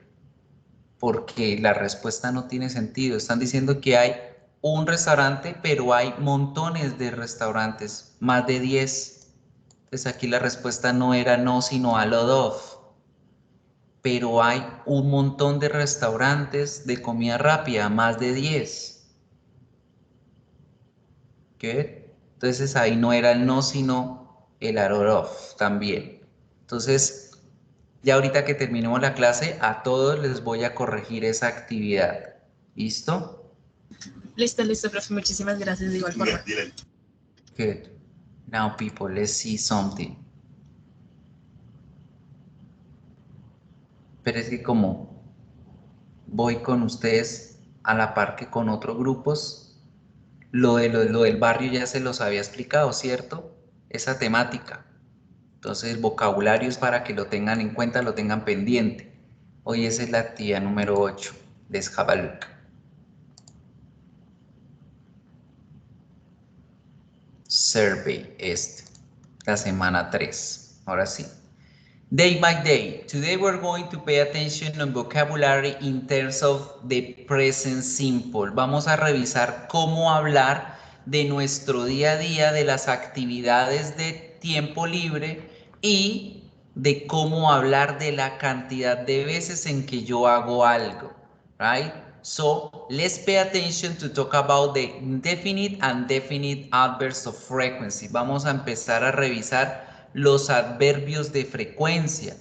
[SPEAKER 1] Porque la respuesta no tiene sentido. Están diciendo que hay un restaurante, pero hay montones de restaurantes, más de 10. Pues aquí la respuesta no era no, sino a lot of. Pero hay un montón de restaurantes de comida rápida, más de 10. ¿Qué? Entonces ahí no era el no, sino el a lot of también. Entonces, ya ahorita que terminemos la clase, a todos les voy a corregir esa actividad. ¿Listo?
[SPEAKER 2] Listo, profe. Muchísimas gracias de igual forma.
[SPEAKER 1] Good. Now, people, let's see something. Pero es que como voy con ustedes a la par que con otros grupos, lo del barrio ya se los había explicado, ¿cierto? Esa temática. Entonces, el vocabulario es para que lo tengan en cuenta, lo tengan pendiente. Hoy esa es la actividad número 8. Let's have a look. Survey la semana 3. Ahora sí. Day by day. Today we're going to pay attention on vocabulary in terms of the present simple. Vamos a revisar cómo hablar de nuestro día a día, de las actividades de tiempo libre y de cómo hablar de la cantidad de veces en que yo hago algo, right? So let's pay attention to talk about the indefinite and definite adverbs of frequency. Vamos a empezar a revisar los adverbios de frecuencia.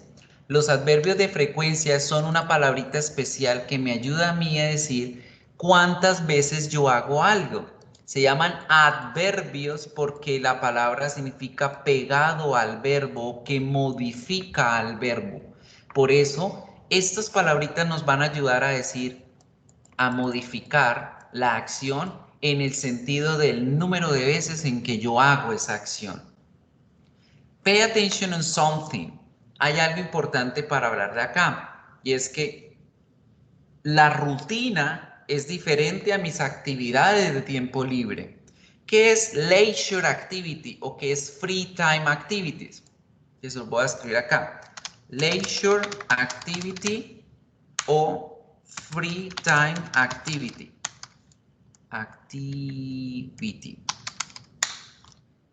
[SPEAKER 1] Los adverbios de frecuencia son una palabrita especial que me ayuda a mí a decir cuántas veces yo hago algo. Se llaman adverbios porque la palabra significa pegado al verbo, que modifica al verbo. Por eso, estas palabritas nos van a ayudar a decir, a modificar la acción en el sentido del número de veces en que yo hago esa acción. Pay attention on something. Hay algo importante para hablar de acá, y es que la rutina es diferente a mis actividades de tiempo libre. ¿Qué es leisure activity o qué es free time activities? Eso lo voy a escribir acá. Leisure activity o free time activity.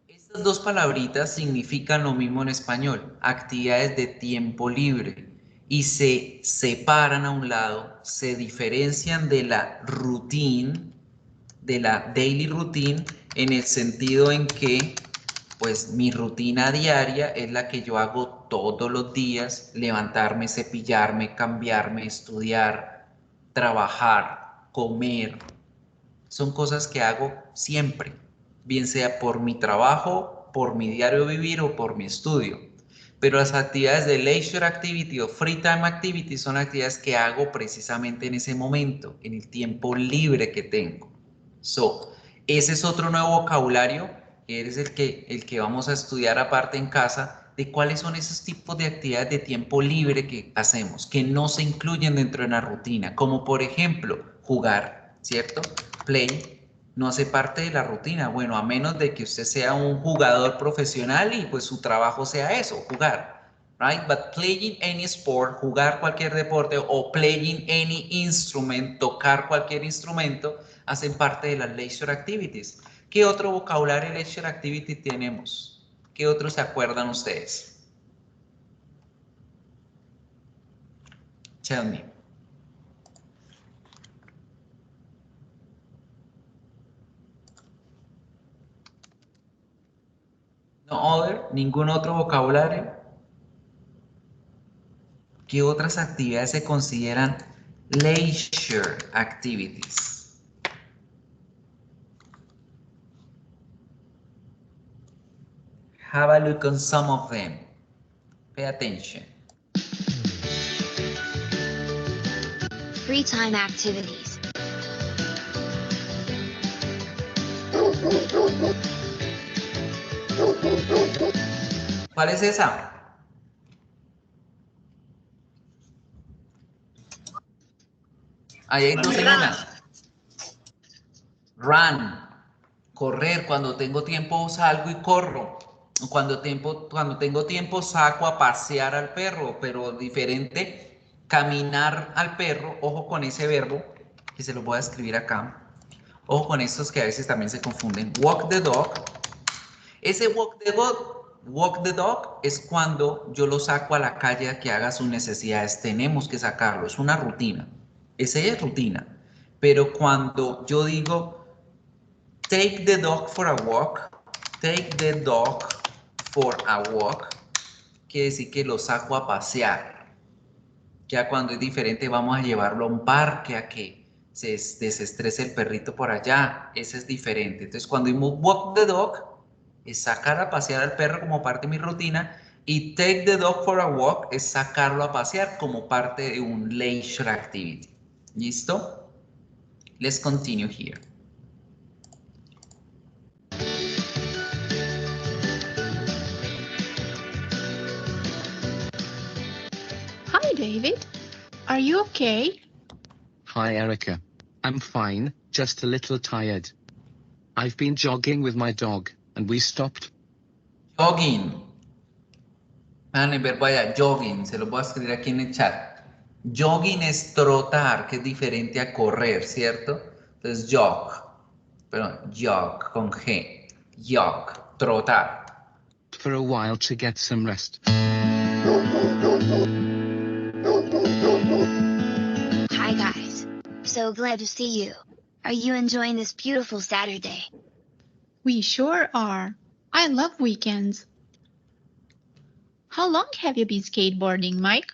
[SPEAKER 1] Estas dos palabritas significan lo mismo en español, actividades de tiempo libre, y se separan a un lado, se diferencian de la routine, de la daily routine, en el sentido en que pues mi rutina diaria es la que yo hago todos los días: levantarme, cepillarme, cambiarme, estudiar, trabajar, comer. Son cosas que hago siempre, bien sea por mi trabajo, por mi diario vivir o por mi estudio. Pero las actividades de leisure activity o free time activity son actividades que hago precisamente en ese momento, en el tiempo libre que tengo. Ese es otro nuevo vocabulario, que es el que vamos a estudiar aparte en casa, de cuáles son esos tipos de actividades de tiempo libre que hacemos, que no se incluyen dentro de la rutina, como por ejemplo jugar, ¿cierto? Play no hace parte de la rutina, bueno, a menos de que usted sea un jugador profesional y pues su trabajo sea eso, jugar, right? But playing any sport, jugar cualquier deporte, o playing any instrument, tocar cualquier instrumento, hacen parte de las leisure activities. ¿Qué otro vocabulario leisure activity tenemos? ¿Qué otros se acuerdan ustedes? Tell me. No other, ningún otro vocabulario. ¿Qué otras actividades se consideran leisure activities? Have a look on some of them. Pay attention.
[SPEAKER 6] free time activities.
[SPEAKER 1] ¿Cuál es esa? Ahí hay dos en una. Run, correr. Cuando tengo tiempo salgo y corro. Cuando tengo tiempo saco a pasear al perro, pero diferente, caminar al perro. Ojo con ese verbo, que se lo voy a escribir acá. Ojo con estos que a veces también se confunden. Walk the dog. Ese walk the dog es cuando yo lo saco a la calle a que haga sus necesidades. Tenemos que sacarlo, es una rutina. Ese es rutina. Pero cuando yo digo take the dog for a walk, take the dog for a walk, quiere decir que lo saco a pasear. Ya cuando es diferente, vamos a llevarlo a un parque a que se desestrese el perrito por allá. Ese es diferente. Entonces, cuando digo walk the dog, es sacar a pasear al perro como parte de mi rutina. Y take the dog for a walk es sacarlo a pasear como parte de un leisure activity. ¿Listo? Let's continue here.
[SPEAKER 7] Hi, David. Are you okay?
[SPEAKER 8] Hi, Erica. I'm fine, just a little tired. I've been jogging with my dog, and we stopped.
[SPEAKER 1] Jogging. Vean el verbo allá, jogging. Se lo voy a escribir aquí en el chat. Jogging es trotar, que es diferente a correr, ¿cierto? Entonces, jog con G. Jog, trotar.
[SPEAKER 8] For a while to get some rest.
[SPEAKER 6] Hi guys. So glad to see you. Are you enjoying this beautiful Saturday?
[SPEAKER 7] We sure are. I love weekends. How long have you been skateboarding, Mike?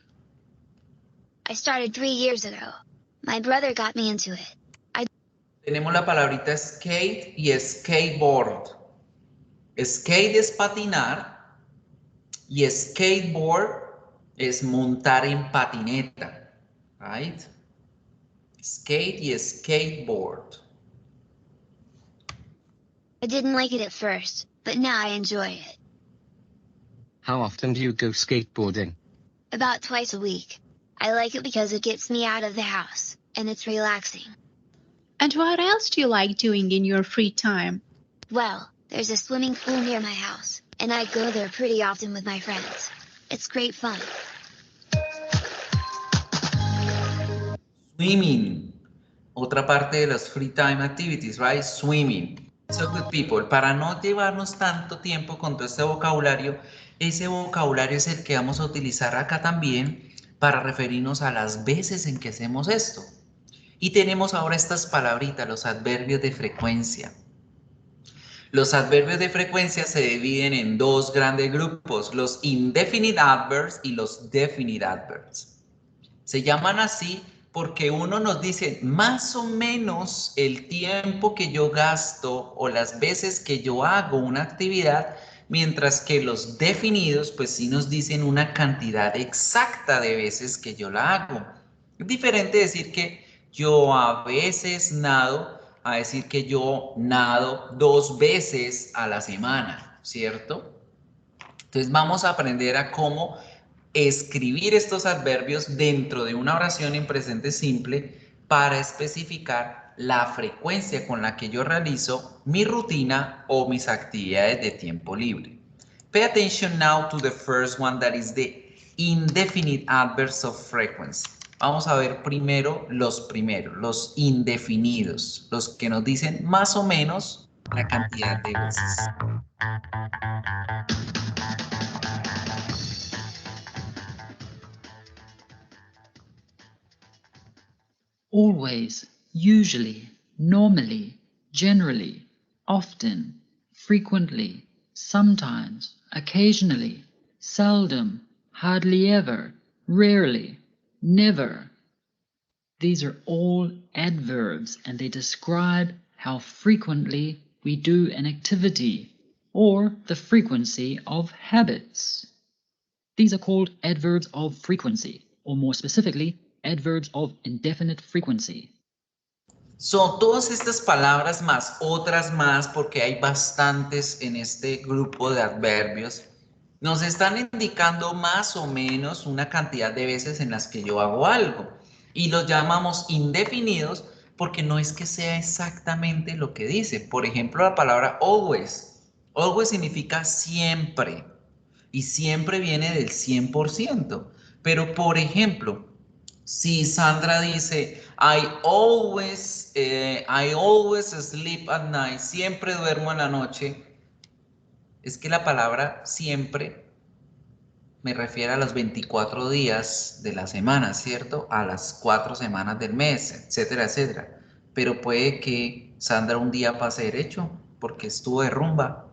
[SPEAKER 6] I started 3 years ago. My brother got me into it.
[SPEAKER 1] Tenemos la palabrita skate y skateboard. Skate es patinar y skateboard es montar en patineta. Right? Skate y skateboard.
[SPEAKER 6] I didn't like it at first, but now I enjoy it.
[SPEAKER 8] How often do you go skateboarding?
[SPEAKER 6] About twice a week. I like it because it gets me out of the house, and it's relaxing.
[SPEAKER 7] And what else do you like doing in your free time?
[SPEAKER 6] Well, there's a swimming pool near my house, and I go there pretty often with my friends. It's great fun.
[SPEAKER 1] Swimming. Otra parte de las free time activities, right? Swimming. So good people, para no llevarnos tanto tiempo con todo este vocabulario, ese vocabulario es el que vamos a utilizar acá también para referirnos a las veces en que hacemos esto. Y tenemos ahora estas palabritas, los adverbios de frecuencia. Los adverbios de frecuencia se dividen en dos grandes grupos, los indefinite adverbs y los definite adverbs. Se llaman así porque uno nos dice más o menos el tiempo que yo gasto o las veces que yo hago una actividad, mientras que los definidos pues sí nos dicen una cantidad exacta de veces que yo la hago. Es diferente decir que yo a veces nado a decir que yo nado 2 veces a la semana, ¿cierto? Entonces vamos a aprender a cómo escribir estos adverbios dentro de una oración en presente simple para especificar la frecuencia con la que yo realizo mi rutina o mis actividades de tiempo libre. Pay attention now to the first one, that is the indefinite adverbs of frequency. Vamos a ver primero los indefinidos, los que nos dicen más o menos la cantidad de veces.
[SPEAKER 3] Always, usually, normally, generally, often, frequently, sometimes, occasionally, seldom, hardly ever, rarely, never. These are all adverbs and they describe how frequently we do an activity or the frequency of habits. These are called adverbs of frequency, or more specifically, adverbs of indefinite frequency.
[SPEAKER 1] Son todas estas palabras más otras más, porque hay bastantes en este grupo de adverbios, nos están indicando más o menos una cantidad de veces en las que yo hago algo. Y los llamamos indefinidos porque no es que sea exactamente lo que dice. Por ejemplo, la palabra always. Always significa siempre. Y siempre viene del 100%. Pero, por ejemplo, si Sandra dice, I always sleep at night, siempre duermo en la noche, es que la palabra siempre me refiere a los 24 días de la semana, ¿cierto? A las 4 semanas del mes, etcétera, etcétera. Pero puede que Sandra un día pase derecho porque estuvo de rumba.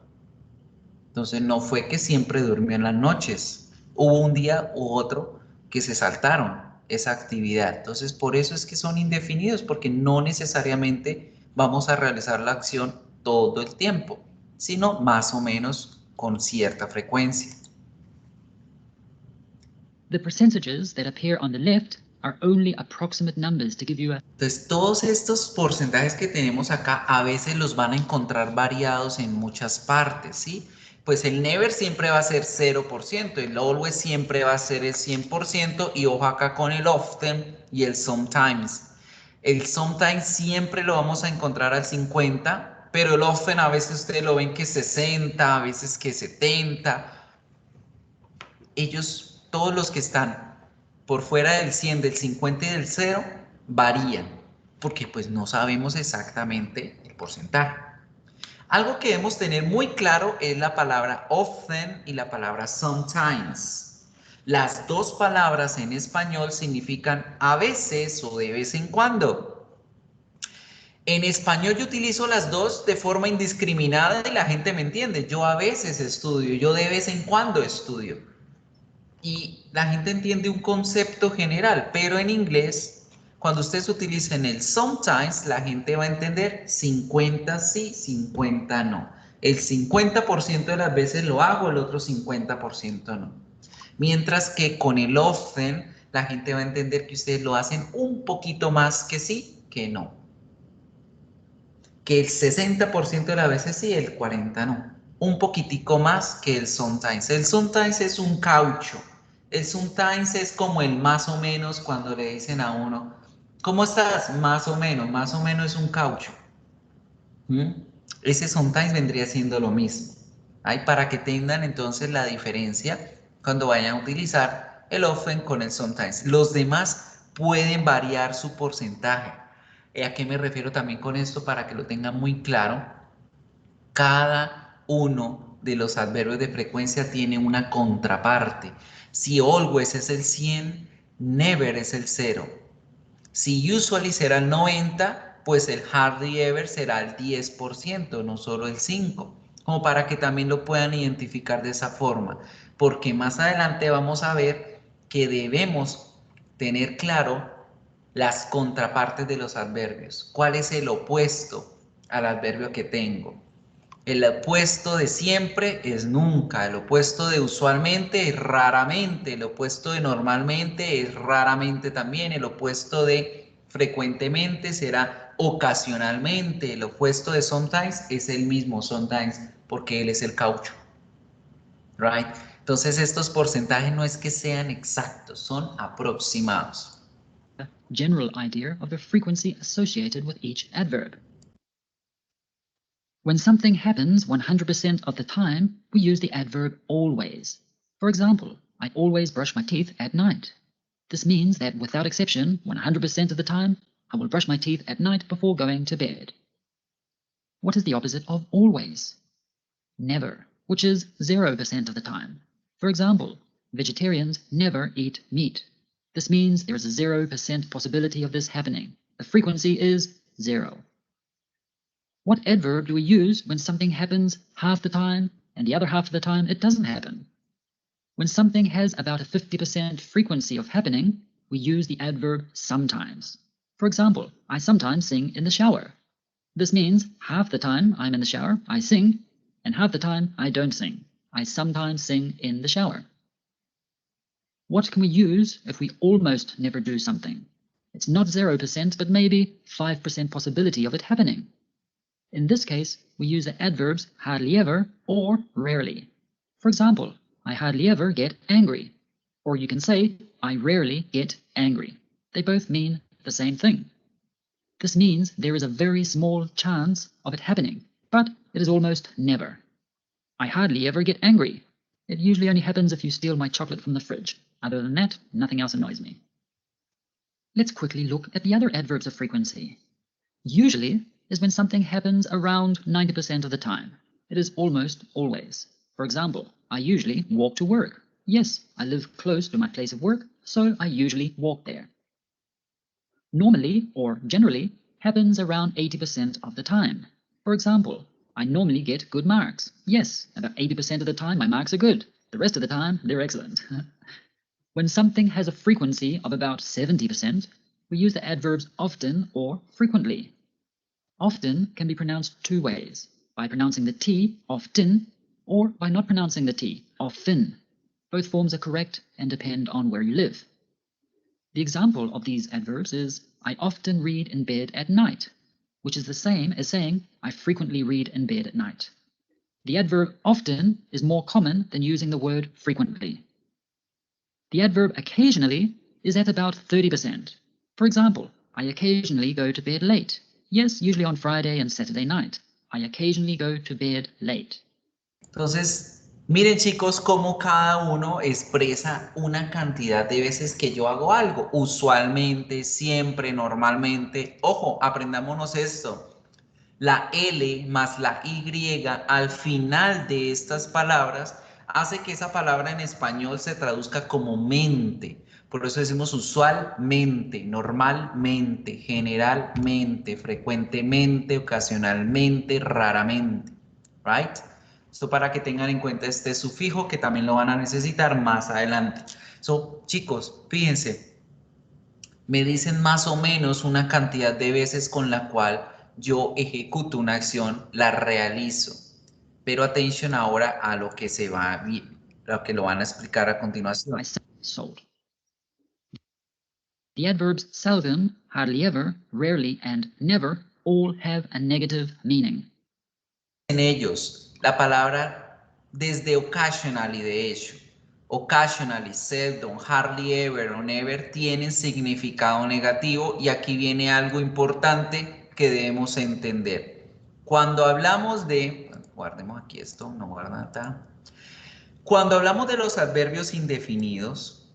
[SPEAKER 1] Entonces no fue que siempre durmió en las noches. Hubo un día u otro que se saltaron esa actividad. Entonces por eso es que son indefinidos, porque no necesariamente vamos a realizar la acción todo el tiempo, sino más o menos con cierta frecuencia.
[SPEAKER 3] The percentages that appear on the left are only approximate numbers to give you a...
[SPEAKER 1] Entonces, todos estos porcentajes que tenemos acá a veces los van a encontrar variados en muchas partes, ¿sí? Pues el never siempre va a ser 0%, el always siempre va a ser el 100%, y ojo acá con el often y el sometimes. El sometimes siempre lo vamos a encontrar al 50%, pero el often a veces ustedes lo ven que 60, a veces que 70. Ellos, todos los que están por fuera del 100, del 50 y del 0, varían, porque pues no sabemos exactamente el porcentaje. Algo que debemos tener muy claro es la palabra often y la palabra sometimes. Las dos palabras en español significan a veces o de vez en cuando. En español yo utilizo las dos de forma indiscriminada y la gente me entiende. Yo a veces estudio, yo de vez en cuando estudio. Y la gente entiende un concepto general, pero en inglés, cuando ustedes utilicen el sometimes, la gente va a entender 50 sí, 50 no. El 50% de las veces lo hago, el otro 50% no. Mientras que con el often, la gente va a entender que ustedes lo hacen un poquito más que sí, que no. Que el 60% de las veces sí, el 40% no. Un poquitico más que el sometimes. El sometimes es un caucho. El sometimes es como el más o menos cuando le dicen a uno, ¿cómo estás? Más o menos es un caucho. Ese sometimes vendría siendo lo mismo. ¿Ay? Para que tengan entonces la diferencia cuando vayan a utilizar el often con el sometimes. Los demás pueden variar su porcentaje. ¿A qué me refiero también con esto? Para que lo tengan muy claro. Cada uno de los adverbios de frecuencia tiene una contraparte. Si always es el 100, never es el 0. Si usually será el 90, pues el hardly ever será el 10%, no solo el 5%. Como para que también lo puedan identificar de esa forma. Porque más adelante vamos a ver que debemos tener claro las contrapartes de los adverbios. ¿Cuál es el opuesto al adverbio que tengo? El opuesto de siempre es nunca, el opuesto de usualmente es raramente, el opuesto de normalmente es raramente también, el opuesto de frecuentemente será ocasionalmente, el opuesto de sometimes es el mismo sometimes porque él es el caucho. Right? Entonces estos porcentajes no es que sean exactos, son aproximados.
[SPEAKER 3] General idea of the frequency associated with each adverb. When something happens 100% of the time, we use the adverb always. For example, I always brush my teeth at night. This means that without exception, 100% of the time, I will brush my teeth at night before going to bed. What is the opposite of always? Never, which is 0% of the time. For example, vegetarians never eat meat. This means there is a 0% possibility of this happening. The frequency is 0. What adverb do we use when something happens half the time and the other half of the time it doesn't happen? When something has about a 50% frequency of happening, we use the adverb sometimes. For example, I sometimes sing in the shower. This means half the time I'm in the shower, I sing, and half the time I don't sing. I sometimes sing in the shower. What can we use if we almost never do something? It's not 0%, but maybe 5% possibility of it happening. In this case, we use the adverbs hardly ever or rarely. For example, I hardly ever get angry. Or you can say, I rarely get angry. They both mean the same thing. This means there is a very small chance of it happening, but it is almost never. I hardly ever get angry. It usually only happens if you steal my chocolate from the fridge. Other than that, nothing else annoys me. Let's quickly look at the other adverbs of frequency. Usually is when something happens around 90% of the time. It is almost always. For example, I usually walk to work. Yes, I live close to my place of work, so I usually walk there. Normally, or generally, happens around 80% of the time. For example, I normally get good marks. Yes, about 80% of the time my marks are good. The rest of the time, they're excellent. When something has a frequency of about 70%, we use the adverbs often or frequently. Often can be pronounced two ways, by pronouncing the T, often, or by not pronouncing the T, often. Both forms are correct and depend on where you live. The example of these adverbs is, I often read in bed at night, which is the same as saying, I frequently read in bed at night. The adverb often is more common than using the word frequently. The adverb occasionally is at about 30%. For example, I occasionally go to bed late. Yes, usually on Friday and Saturday night. I occasionally go to bed late.
[SPEAKER 1] Entonces, miren chicos cómo cada uno expresa una cantidad de veces que yo hago algo. Usualmente, siempre, normalmente. Ojo, aprendámonos esto. La L más la Y al final de estas palabras hace que esa palabra en español se traduzca como mente. Por eso decimos usualmente, normalmente, generalmente, frecuentemente, ocasionalmente, raramente. Right? Esto para que tengan en cuenta este sufijo que también lo van a necesitar más adelante. So, chicos, fíjense, me dicen más o menos una cantidad de veces con la cual yo ejecuto una acción, la realizo. Pero atención ahora a lo que lo que lo van a explicar a continuación.
[SPEAKER 3] Sold. The adverbs seldom, hardly ever, rarely, and never all have a negative meaning.
[SPEAKER 1] En ellos, la palabra desde occasionally, de hecho, occasionally, seldom, hardly ever o never tienen significado negativo y aquí viene algo importante que debemos entender. Cuando hablamos de, guardemos aquí esto, no guarda nada. Cuando hablamos de los adverbios indefinidos,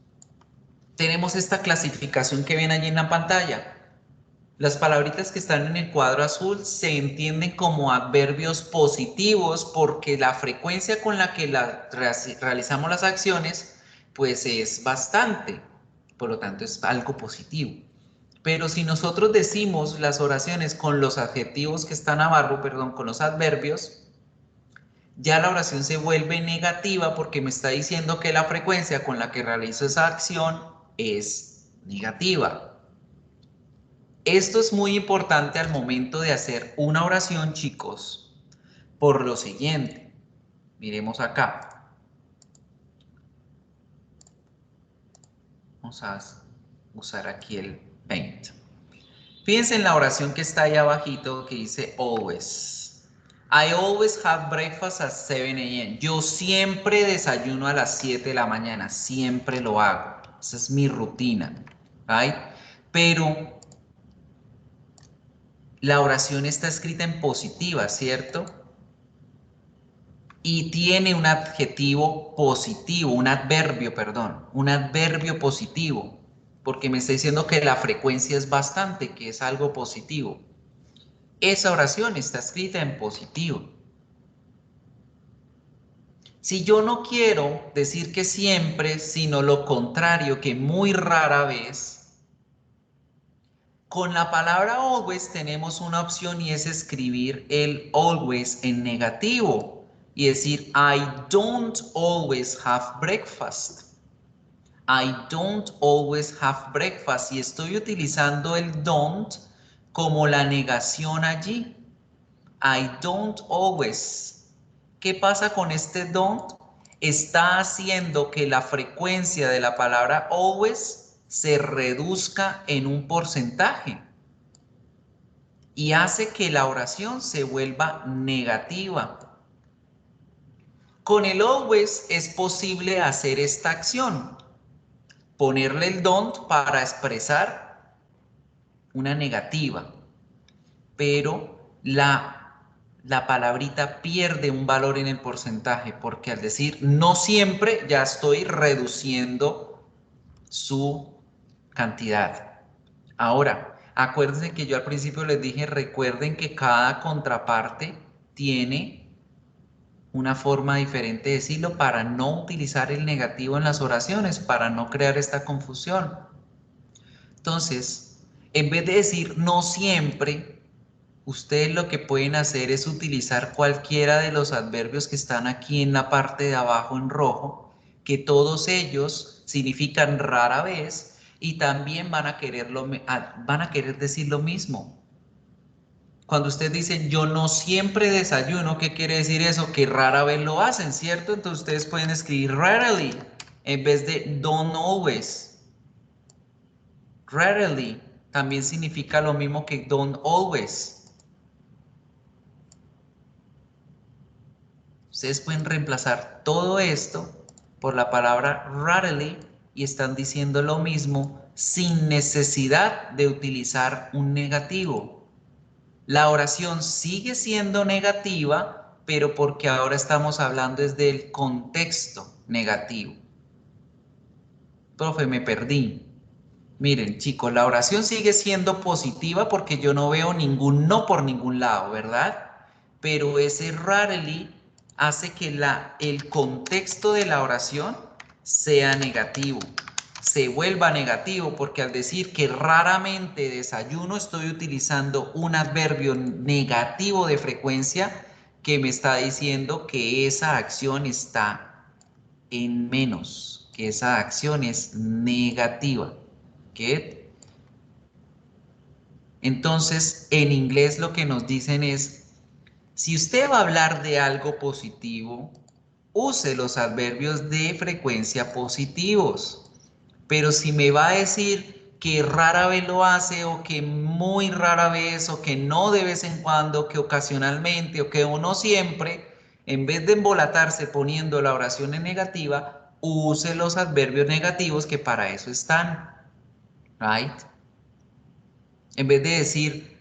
[SPEAKER 1] tenemos esta clasificación que ven allí en la pantalla. Las palabritas que están en el cuadro azul se entienden como adverbios positivos porque la frecuencia con la que realizamos las acciones pues es bastante, por lo tanto es algo positivo. Pero si nosotros decimos las oraciones con los adjetivos que están abajo, perdón, con los adverbios, ya la oración se vuelve negativa porque me está diciendo que la frecuencia con la que realizo esa acción es negativa. Esto es muy importante al momento de hacer una oración, chicos, por lo siguiente. Miremos acá. Vamos a usar aquí el Paint. Fíjense en la oración que está ahí abajito que dice always. I always have breakfast at 7 a.m. Yo siempre desayuno a las 7 de la mañana. Siempre lo hago. Esa es mi rutina. ¿Right? Pero la oración está escrita en positiva, ¿cierto? Y tiene un adjetivo positivo, un adverbio positivo, porque me está diciendo que la frecuencia es bastante, que es algo positivo. Esa oración está escrita en positivo. Si yo no quiero decir que siempre, sino lo contrario, que muy rara vez, con la palabra always tenemos una opción y es escribir el always en negativo y decir I don't always have breakfast. I don't always have breakfast. Y estoy utilizando el don't como la negación allí. I don't always. ¿Qué pasa con este don't? está haciendo que la frecuencia de la palabra always se reduzca en un porcentaje y hace que la oración se vuelva negativa. Con el always es posible hacer esta acción, ponerle el don't para expresar una negativa, pero la palabrita pierde un valor en el porcentaje, porque al decir no siempre ya estoy reduciendo su cantidad. Ahora, acuérdense que yo al principio les dije, recuerden que cada contraparte tiene una forma diferente de decirlo para no utilizar el negativo en las oraciones, para no crear esta confusión. Entonces, en vez de decir no siempre, ustedes lo que pueden hacer es utilizar cualquiera de los adverbios que están aquí en la parte de abajo en rojo, que todos ellos significan rara vez y también van a querer decir lo mismo. Cuando ustedes dicen yo no siempre desayuno, ¿qué quiere decir eso? Que rara vez lo hacen, ¿cierto? Entonces ustedes pueden escribir rarely en vez de don't always. Rarely también significa lo mismo que don't always. Ustedes pueden reemplazar todo esto por la palabra rarely y están diciendo lo mismo sin necesidad de utilizar un negativo. La oración sigue siendo negativa, pero porque ahora estamos hablando desde el contexto negativo. Profe, me perdí. Miren, chicos, la oración sigue siendo positiva porque yo no veo ningún no por ningún lado, ¿verdad? Pero ese rarely hace que el contexto de la oración sea negativo, se vuelva negativo, porque al decir que raramente desayuno estoy utilizando un adverbio negativo de frecuencia que me está diciendo que esa acción está en menos, que esa acción es negativa. ¿Qué? Entonces, en inglés lo que nos dicen es, si usted va a hablar de algo positivo, use los adverbios de frecuencia positivos. Pero si me va a decir que rara vez lo hace, o que muy rara vez, o que no de vez en cuando, que ocasionalmente, o que uno siempre, en vez de embolatarse poniendo la oración en negativa, use los adverbios negativos que para eso están. Right? En vez de decir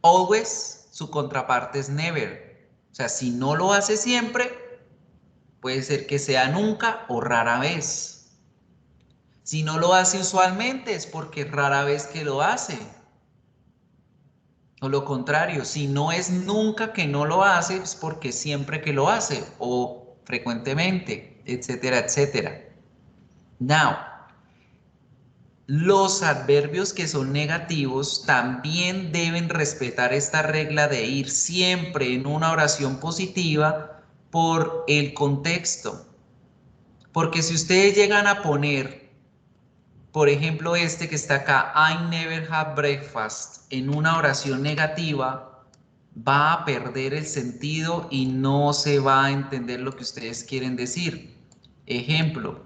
[SPEAKER 1] always, su contraparte es never. O sea, si no lo hace siempre, puede ser que sea nunca o rara vez. Si no lo hace usualmente es porque rara vez que lo hace. O lo contrario, si no es nunca que no lo hace, es porque siempre que lo hace o frecuentemente, etcétera, etcétera. Now, los adverbios que son negativos también deben respetar esta regla de ir siempre en una oración positiva por el contexto. Porque si ustedes llegan a poner, por ejemplo, este que está acá, I never have breakfast, en una oración negativa, va a perder el sentido y no se va a entender lo que ustedes quieren decir. Ejemplo,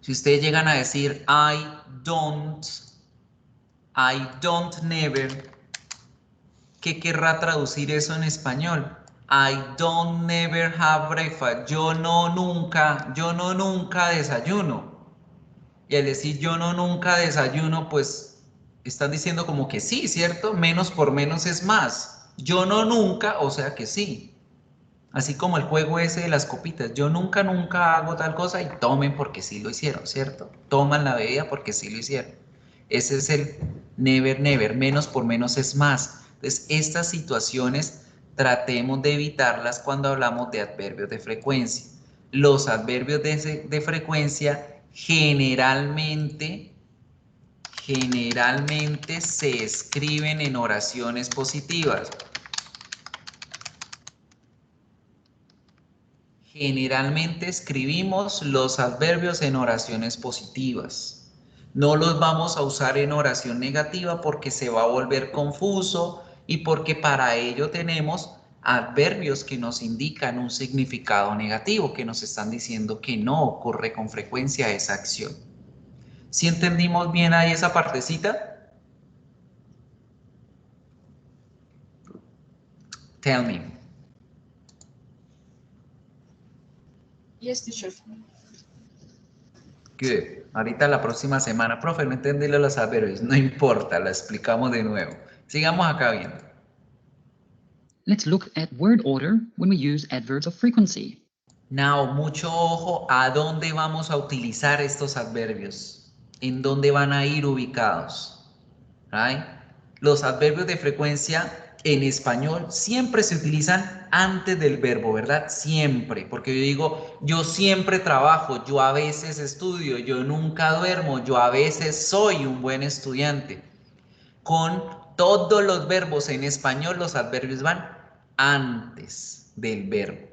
[SPEAKER 1] si ustedes llegan a decir I don't never, ¿qué querrá traducir eso en español? I don't never have breakfast. Yo no nunca desayuno. Y al decir yo no nunca desayuno, pues están diciendo como que sí, ¿cierto? Menos por menos es más. Yo no nunca, o sea que sí. Así como el juego ese de las copitas. Yo nunca hago tal cosa y tomen porque sí lo hicieron, ¿cierto? Toman la bebida porque sí lo hicieron. Ese es el never. Menos por menos es más. Entonces, estas situaciones tratemos de evitarlas cuando hablamos de adverbios de frecuencia. Los adverbios de frecuencia generalmente se escriben en oraciones positivas. Generalmente escribimos los adverbios en oraciones positivas. No los vamos a usar en oración negativa porque se va a volver confuso y porque para ello tenemos adverbios que nos indican un significado negativo, que nos están diciendo que no ocurre con frecuencia esa acción. ¿Sí entendimos bien ahí esa partecita? Tell me.
[SPEAKER 2] Yes, teacher.
[SPEAKER 1] Good. Ahorita la próxima semana, profe, no entendí los adverbios. No importa, la explicamos de nuevo. Sigamos acá viendo.
[SPEAKER 3] Let's look at word order when we use adverbs of frequency.
[SPEAKER 1] Now, mucho ojo a dónde vamos a utilizar estos adverbios. En dónde van a ir ubicados. Right? Los adverbios de frecuencia en español siempre se utilizan antes del verbo, ¿verdad? Siempre, porque yo digo, yo siempre trabajo, yo a veces estudio, yo nunca duermo, yo a veces soy un buen estudiante. Con todos los verbos en español, los adverbios van antes del verbo.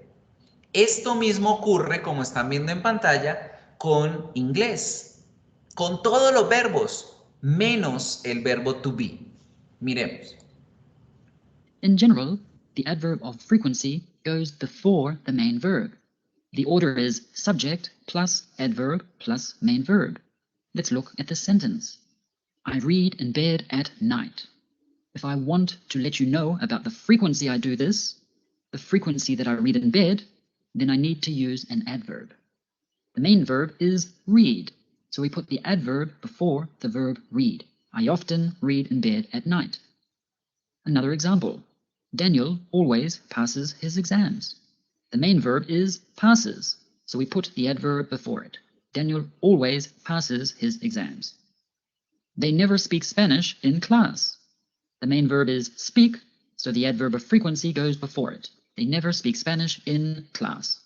[SPEAKER 1] Esto mismo ocurre, como están viendo en pantalla, con inglés, con todos los verbos, menos el verbo to be. Miremos.
[SPEAKER 3] In general, the adverb of frequency goes before the main verb. The order is subject plus adverb plus main verb. Let's look at the sentence. I read in bed at night. If I want to let you know about the frequency I do this, the frequency that I read in bed, then I need to use an adverb. The main verb is read, so we put the adverb before the verb read. I often read in bed at night. Another example. Daniel always passes his exams. The main verb is passes, so we put the adverb before it. Daniel always passes his exams. They never speak Spanish in class. The main verb is speak, so the adverb of frequency goes before it. They never speak Spanish in class.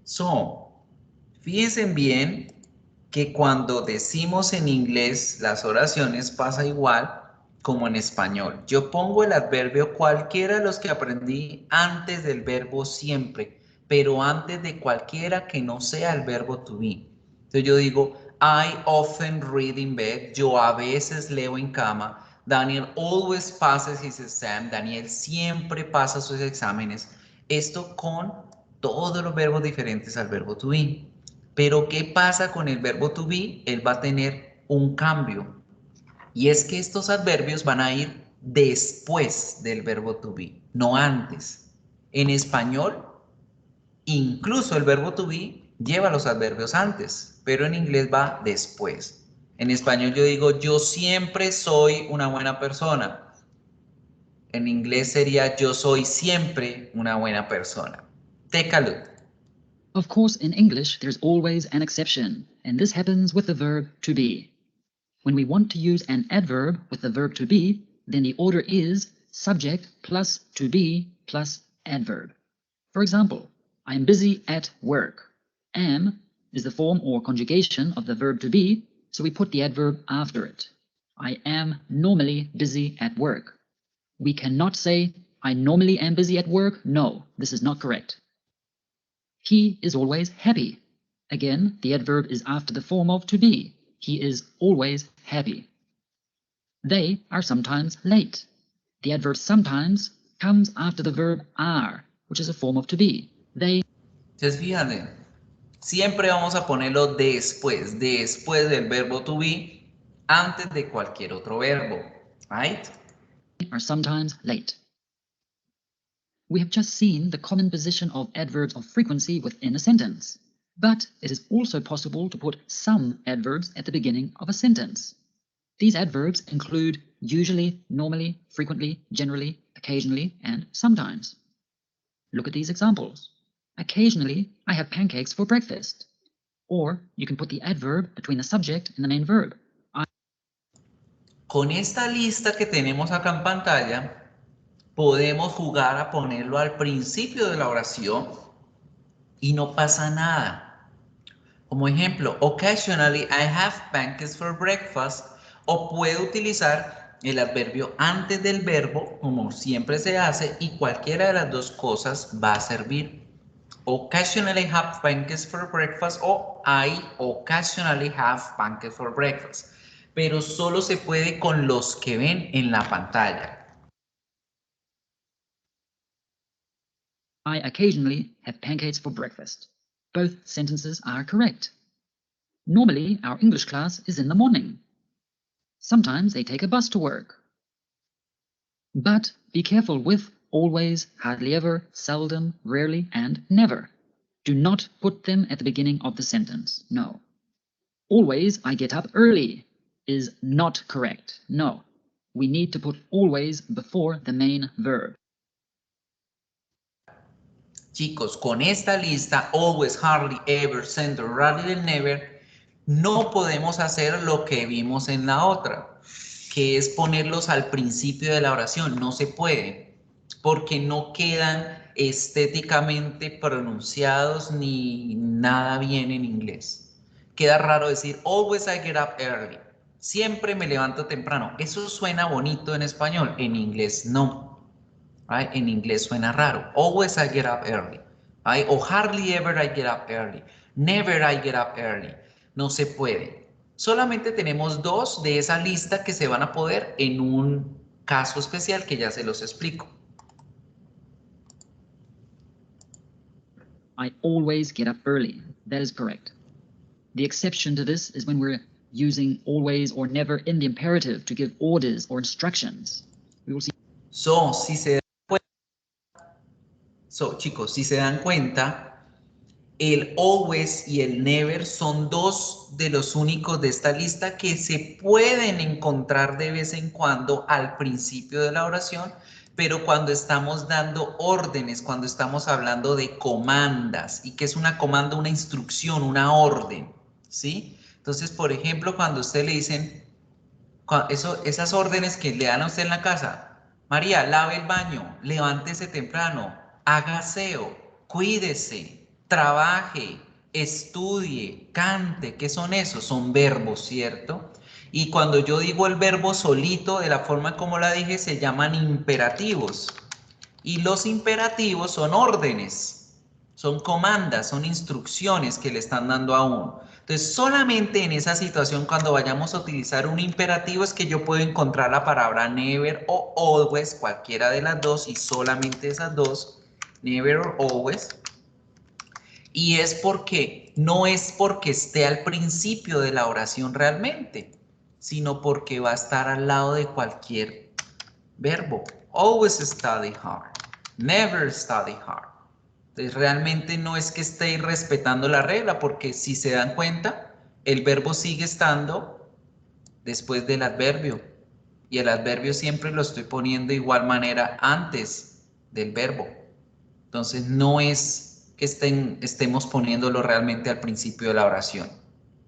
[SPEAKER 1] So, fíjense bien que cuando decimos en inglés las oraciones pasa igual como en español. Yo pongo el adverbio cualquiera de los que aprendí antes del verbo siempre, pero antes de cualquiera que no sea el verbo to be. Entonces yo digo, I often read in bed. Yo a veces leo en cama. Daniel always passes his exam. Daniel siempre pasa sus exámenes. Esto con todos los verbos diferentes al verbo to be. Pero ¿qué pasa con el verbo to be? Él va a tener un cambio. Y es que estos adverbios van a ir después del verbo to be, no antes. En español, incluso el verbo to be lleva los adverbios antes, pero en inglés va después. En español yo digo, yo siempre soy una buena persona. En inglés sería, yo soy siempre una buena persona. Take a look.
[SPEAKER 3] Of course, in English, there's always an exception, and this happens with the verb to be. When we want to use an adverb with the verb to be, then the order is subject plus to be plus adverb. For example, I am busy at work. Am is the form or conjugation of the verb to be, so we put the adverb after it. I am normally busy at work. We cannot say, I normally am busy at work. No, this is not correct. He is always happy. Again, the adverb is after the form of to be. He is always happy. They are sometimes late. The adverb sometimes comes after the verb are, which is a form of to be. They.
[SPEAKER 1] Entonces fíjate, siempre vamos a ponerlo después del verbo to be, antes de cualquier otro verbo, right?
[SPEAKER 3] Are sometimes late. We have just seen the common position of adverbs of frequency within a sentence. But it is also possible to put some adverbs at the beginning of a sentence. These adverbs include usually, normally, frequently, generally, occasionally, and sometimes. Look at these examples. Occasionally, I have pancakes for breakfast. Or you can put the adverb between the subject and the main verb.
[SPEAKER 1] Con esta lista que tenemos acá en pantalla, podemos jugar a ponerlo al principio de la oración y no pasa nada. Como ejemplo, occasionally I have pancakes for breakfast, o puedo utilizar el adverbio antes del verbo, como siempre se hace, y cualquiera de las dos cosas va a servir. Occasionally have pancakes for breakfast o I occasionally have pancakes for breakfast. Pero solo se puede con los que ven en la pantalla.
[SPEAKER 3] I occasionally have pancakes for breakfast. Both sentences are correct. Normally, our English class is in the morning. Sometimes they take a bus to work. But be careful with always, hardly ever, seldom, rarely, and never. Do not put them at the beginning of the sentence. No. Always, I get up early is not correct. No. We need to put always before the main verb.
[SPEAKER 1] Chicos, con esta lista, always, hardly, ever, seldom, rarely, and never, no podemos hacer lo que vimos en la otra, que es ponerlos al principio de la oración. No se puede, porque no quedan estéticamente pronunciados ni nada bien en inglés. Queda raro decir, always I get up early. Siempre me levanto temprano. Eso suena bonito en español, en inglés no. Right? En inglés suena raro. Always I get up early. Right? O hardly ever I get up early. Never I get up early. No se puede. Solamente tenemos dos de esa lista que se van a poder en un caso especial que ya se los explico.
[SPEAKER 3] I always get up early. That is correct. The exception to this is when we're using always or never in the imperative to give orders or instructions. We will see.
[SPEAKER 1] Chicos, si se dan cuenta, el always y el never son dos de los únicos de esta lista que se pueden encontrar de vez en cuando al principio de la oración, pero cuando estamos dando órdenes, cuando estamos hablando de comandas, y que es una comanda, una instrucción, una orden, ¿sí? Entonces, por ejemplo, cuando usted le dicen, esas órdenes que le dan a usted en la casa, María, lave el baño, levántese temprano, haga aseo, cuídese, trabaje, estudie, cante, ¿qué son esos? Son verbos, ¿cierto? Y cuando yo digo el verbo solito, de la forma como la dije, se llaman imperativos. Y los imperativos son órdenes, son comandas, son instrucciones que le están dando a uno. Entonces, solamente en esa situación, cuando vayamos a utilizar un imperativo, es que yo puedo encontrar la palabra never o always, cualquiera de las dos, y solamente esas dos, never or always. Y es porque, no es porque esté al principio de la oración realmente, sino porque va a estar al lado de cualquier verbo. Always study hard, never study hard. Entonces, realmente no es que esté respetando la regla, porque si se dan cuenta, el verbo sigue estando después del adverbio. Y el adverbio siempre lo estoy poniendo de igual manera antes del verbo. Entonces, no es que estemos poniéndolo realmente al principio de la oración.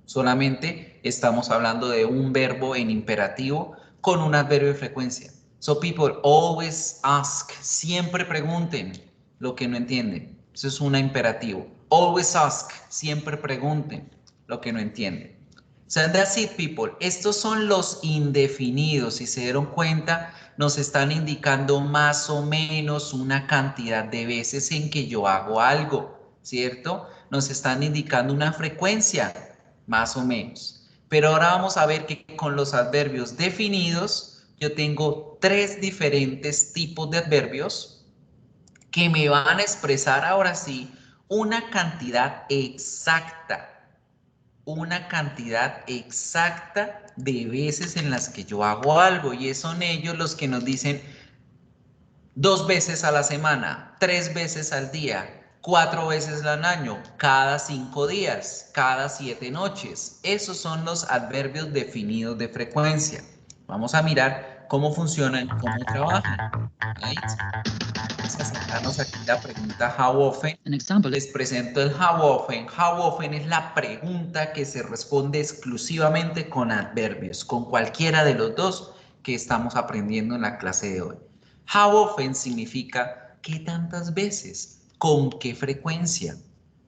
[SPEAKER 1] Solamente estamos hablando de un verbo en imperativo con un adverbio de frecuencia. So people always ask, siempre pregunten lo que no entienden. Eso es un imperativo. Always ask, siempre pregunten lo que no entienden. So that's it, people. Estos son los indefinidos. Si se dieron cuenta, nos están indicando más o menos una cantidad de veces en que yo hago algo, ¿cierto? Nos están indicando una frecuencia, más o menos. Pero ahora vamos a ver que con los adverbios definidos, yo tengo tres diferentes tipos de adverbios que me van a expresar ahora sí una cantidad exacta de veces en las que yo hago algo, y son ellos los que nos dicen 2 veces a la semana, 3 veces al día, 4 veces al año, cada 5 días, cada 7 noches. Esos son los adverbios definidos de frecuencia. Vamos a mirar cómo funcionan, cómo trabajan. Right? Vamos a centrarnos aquí en la pregunta how often. Les presento el how often. How often es la pregunta que se responde exclusivamente con adverbios, con cualquiera de los dos que estamos aprendiendo en la clase de hoy. How often significa qué tantas veces, con qué frecuencia,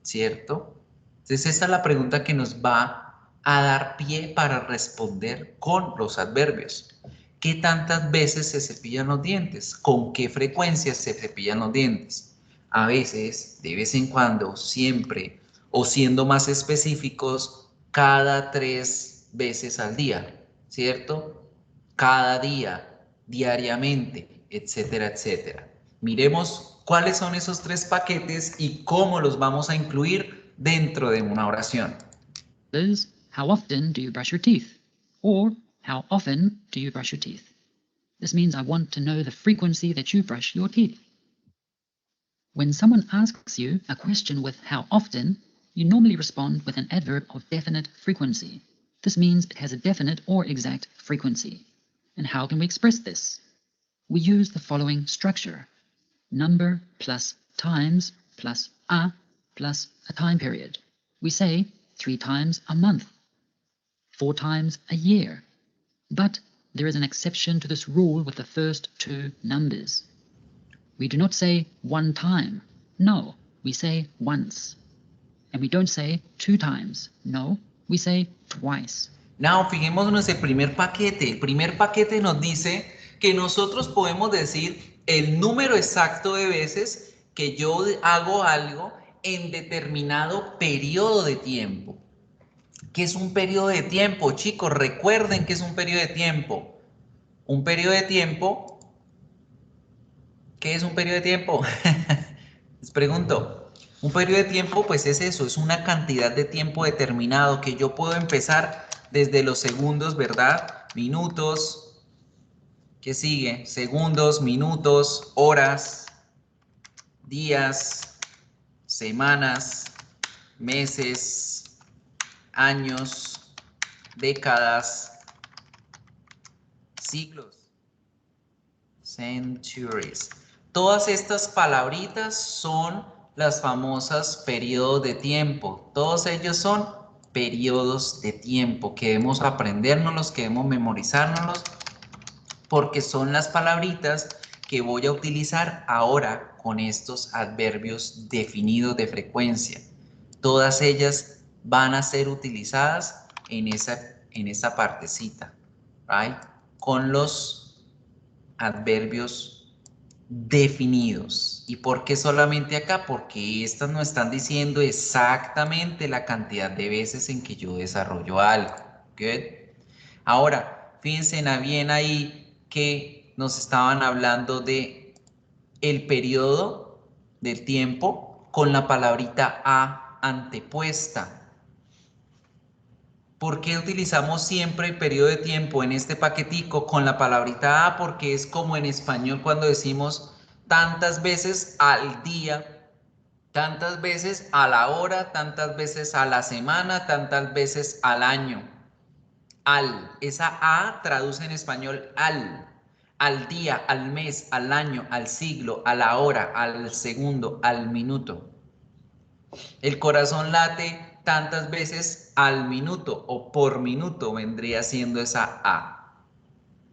[SPEAKER 1] ¿cierto? Entonces esa es la pregunta que nos va a dar pie para responder con los adverbios. ¿Qué tantas veces se cepillan los dientes? ¿Con qué frecuencia se cepillan los dientes? A veces, de vez en cuando, siempre, o siendo más específicos, cada 3 veces al día, ¿cierto? Cada día, diariamente, etcétera, etcétera. Miremos cuáles son esos 3 paquetes y cómo los vamos a incluir dentro de una oración.
[SPEAKER 3] Is, how often do you brush your teeth? Or, how often do you brush your teeth? This means I want to know the frequency that you brush your teeth. When someone asks you a question with how often, you normally respond with an adverb of definite frequency. This means it has a definite or exact frequency. And how can we express this? We use the following structure: number plus times plus a time period. We say 3 times a month, 4 times a year. But there is an exception to this rule with the first 2 numbers. We do not say 1 time. No, we say once. And we don't say 2 times. No, we say twice.
[SPEAKER 1] Now, fijémonos en el primer paquete. El primer paquete nos dice que nosotros podemos decir el número exacto de veces que yo hago algo en determinado periodo de tiempo. ¿Qué es un periodo de tiempo, chicos? Recuerden que es un periodo de tiempo. Un periodo de tiempo. ¿Qué es un periodo de tiempo? Les pregunto. Un periodo de tiempo, pues es eso, es una cantidad de tiempo determinado que yo puedo empezar desde los segundos, ¿verdad? Minutos. ¿Qué sigue? Segundos, minutos, horas, días, semanas, meses, años, décadas, siglos, centuries. Todas estas palabritas son las famosas periodos de tiempo. Todos ellos son periodos de tiempo que debemos aprendérnoslos, que debemos memorizárnoslos, porque son las palabritas que voy a utilizar ahora con estos adverbios definidos de frecuencia. Todas ellas van a ser utilizadas en esa partecita, right? Con los adverbios definidos. ¿Y por qué solamente acá? Porque estas nos están diciendo exactamente la cantidad de veces en que yo desarrollo algo. Good. Ahora, fíjense bien ahí que nos estaban hablando de el periodo del tiempo con la palabrita a antepuesta. ¿Por qué utilizamos siempre el periodo de tiempo en este paquetico con la palabrita a? Porque es como en español cuando decimos tantas veces al día, tantas veces a la hora, tantas veces a la semana, tantas veces al año. Esa a traduce en español al día, al mes, al año, al siglo, a la hora, al segundo, al minuto. El corazón late tantas veces al minuto o por minuto vendría siendo esa a.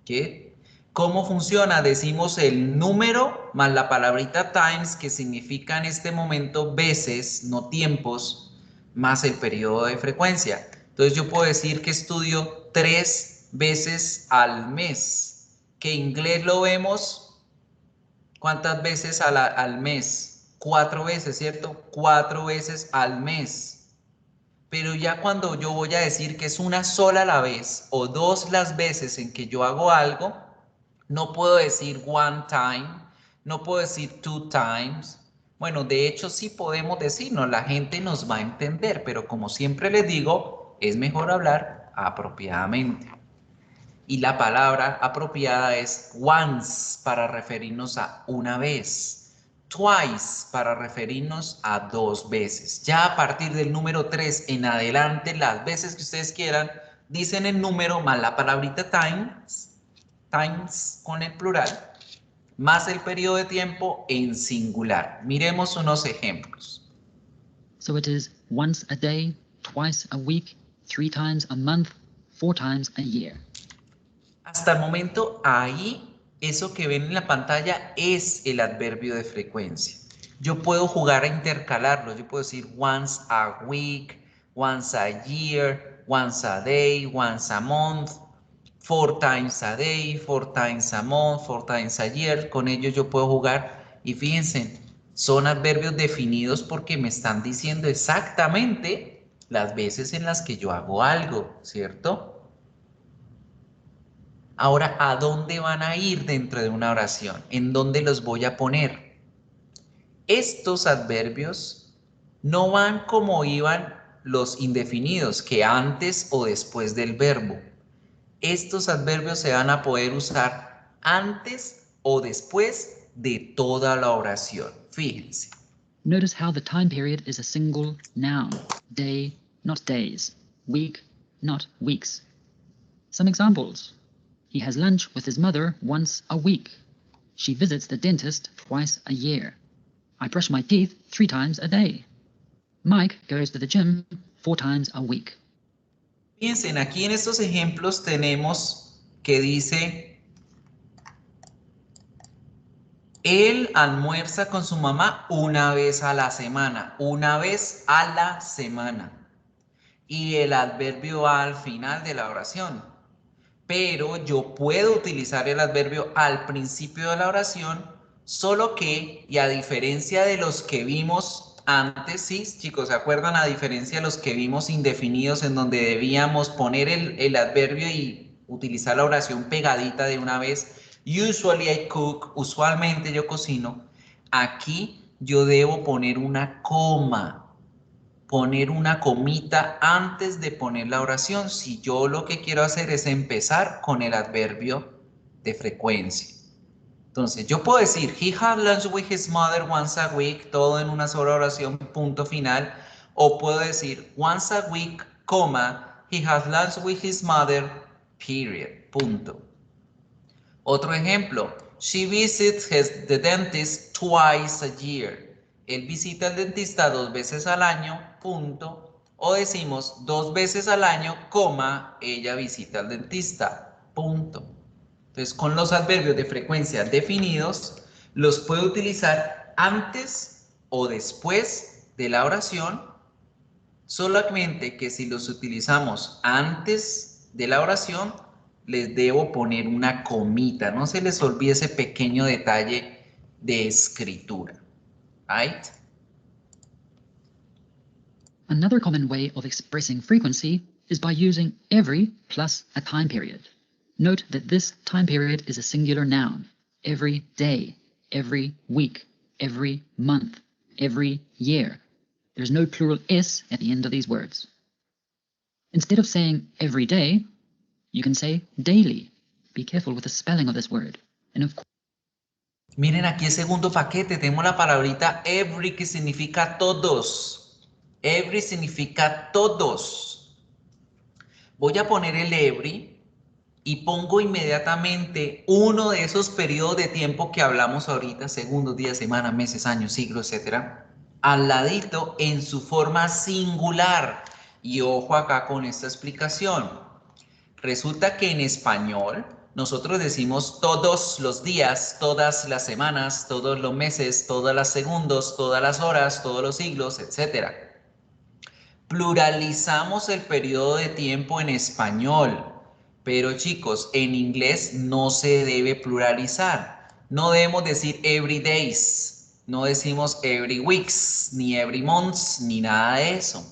[SPEAKER 1] ¿Qué? ¿Cómo funciona? Decimos el número más la palabrita times, que significa en este momento veces, no tiempos, más el periodo de frecuencia. Entonces yo puedo decir que estudio 3 veces al mes, que en inglés lo vemos, ¿cuántas veces al mes? 4 veces, ¿cierto? 4 veces al mes. Pero ya cuando yo voy a decir que es una sola a la vez o 2 las veces en que yo hago algo, no puedo decir 1 time, no puedo decir 2 times. Bueno, de hecho sí podemos decirlo, la gente nos va a entender, pero como siempre les digo, es mejor hablar apropiadamente. Y la palabra apropiada es once para referirnos a una vez, twice para referirnos a 2 veces. Ya a partir del número 3 en adelante, las veces que ustedes quieran, dicen el número más la palabrita times con el plural, más el periodo de tiempo en singular. Miremos unos ejemplos.
[SPEAKER 3] So it is once a day, twice a week, 3 times a month, 4 times a year.
[SPEAKER 1] Hasta el momento, ahí, eso que ven en la pantalla es el adverbio de frecuencia. Yo puedo jugar a intercalarlos. Yo puedo decir once a week, once a year, once a day, once a month, 4 times a day, 4 times a month, 4 times a year. Con ellos yo puedo jugar y fíjense, son adverbios definidos porque me están diciendo exactamente las veces en las que yo hago algo, ¿cierto? Ahora, ¿a dónde van a ir dentro de una oración? ¿En dónde los voy a poner? Estos adverbios no van como iban los indefinidos, que antes o después del verbo. Estos adverbios se van a poder usar antes o después de toda la oración. Fíjense.
[SPEAKER 3] Notice how the time period is a single noun. Day, not days. Week, not weeks. Some examples. He has lunch with his mother once a week. She visits the dentist twice a year. I brush my teeth 3 times a day. Mike goes to the gym 4 times a week.
[SPEAKER 1] Piensen, aquí en estos ejemplos tenemos que dice, él almuerza con su mamá una vez a la semana, una vez a la semana. Y el adverbio va al final de la oración. Pero yo puedo utilizar el adverbio al principio de la oración, solo que, y a diferencia de los que vimos antes, sí, chicos, ¿se acuerdan? A diferencia de los que vimos indefinidos en donde debíamos poner el adverbio y utilizar la oración pegadita de una vez. Usually I cook, usualmente yo cocino. Aquí yo debo poner una coma, poner una comita antes de poner la oración si yo lo que quiero hacer es empezar con el adverbio de frecuencia. Entonces, yo puedo decir, he had lunch with his mother once a week, todo en una sola oración, punto final. O puedo decir, once a week, coma, he has lunch with his mother, period, punto. Otro ejemplo, she visits the dentist twice a year. Él visita al dentista 2 veces al año, punto. O decimos 2 veces al año, coma, ella visita al dentista, punto. Entonces, con los adverbios de frecuencia definidos, los puedo utilizar antes o después de la oración, solamente que si los utilizamos antes de la oración, les debo poner una comita. No se les olvide ese pequeño detalle de escritura. Right?
[SPEAKER 3] Another common way of expressing frequency is by using every plus a time period. Note that this time period is a singular noun. Every day, every week, every month, every year. There's no plural s at the end of these words. Instead of saying every day, you can say daily. Be careful with the spelling of this word. And of course,
[SPEAKER 1] miren aquí el segundo paquete, tenemos la palabrita every que significa todos. Every significa todos. Voy a poner el every y pongo inmediatamente uno de esos periodos de tiempo que hablamos ahorita, segundos, días, semanas, meses, años, siglos, etc. Al ladito en su forma singular. Y ojo acá con esta explicación. Resulta que en español nosotros decimos todos los días, todas las semanas, todos los meses, todos los segundos, todas las horas, todos los siglos, etc. Pluralizamos el periodo de tiempo en español, pero chicos, en inglés no se debe pluralizar. No debemos decir every days, no decimos every weeks, ni every months, ni nada de eso.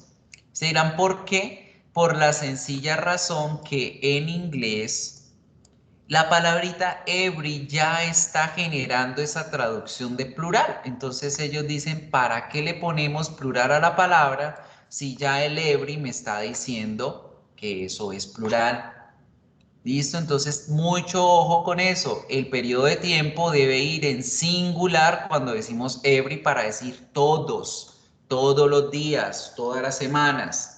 [SPEAKER 1] Se dirán, ¿por qué? Por la sencilla razón que en inglés la palabrita every ya está generando esa traducción de plural. Entonces ellos dicen, ¿para qué le ponemos plural a la palabra si ya el every me está diciendo que eso es plural? ¿Listo? Entonces mucho ojo con eso. El periodo de tiempo debe ir en singular cuando decimos every para decir todos, todos los días, todas las semanas.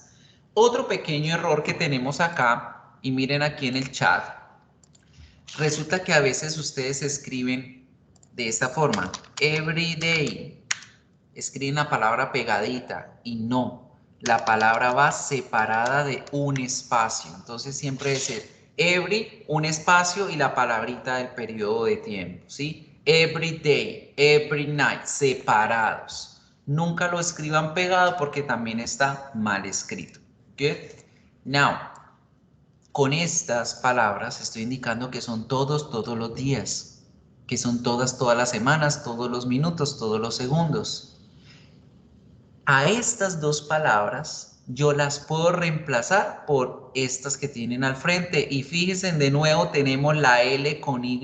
[SPEAKER 1] Otro pequeño error que tenemos acá, y miren aquí en el chat, resulta que a veces ustedes escriben de esta forma, every day, escriben la palabra pegadita y no, la palabra va separada de un espacio, entonces siempre debe ser every, un espacio y la palabrita del periodo de tiempo, ¿sí? Every day, every night, separados. Nunca lo escriban pegado porque también está mal escrito. Good. Now, con estas palabras estoy indicando que son todos los días, que son todas las semanas, todos los minutos, todos los segundos. A estas dos palabras yo las puedo reemplazar por estas que tienen al frente. Y fíjense, de nuevo tenemos la L con Y,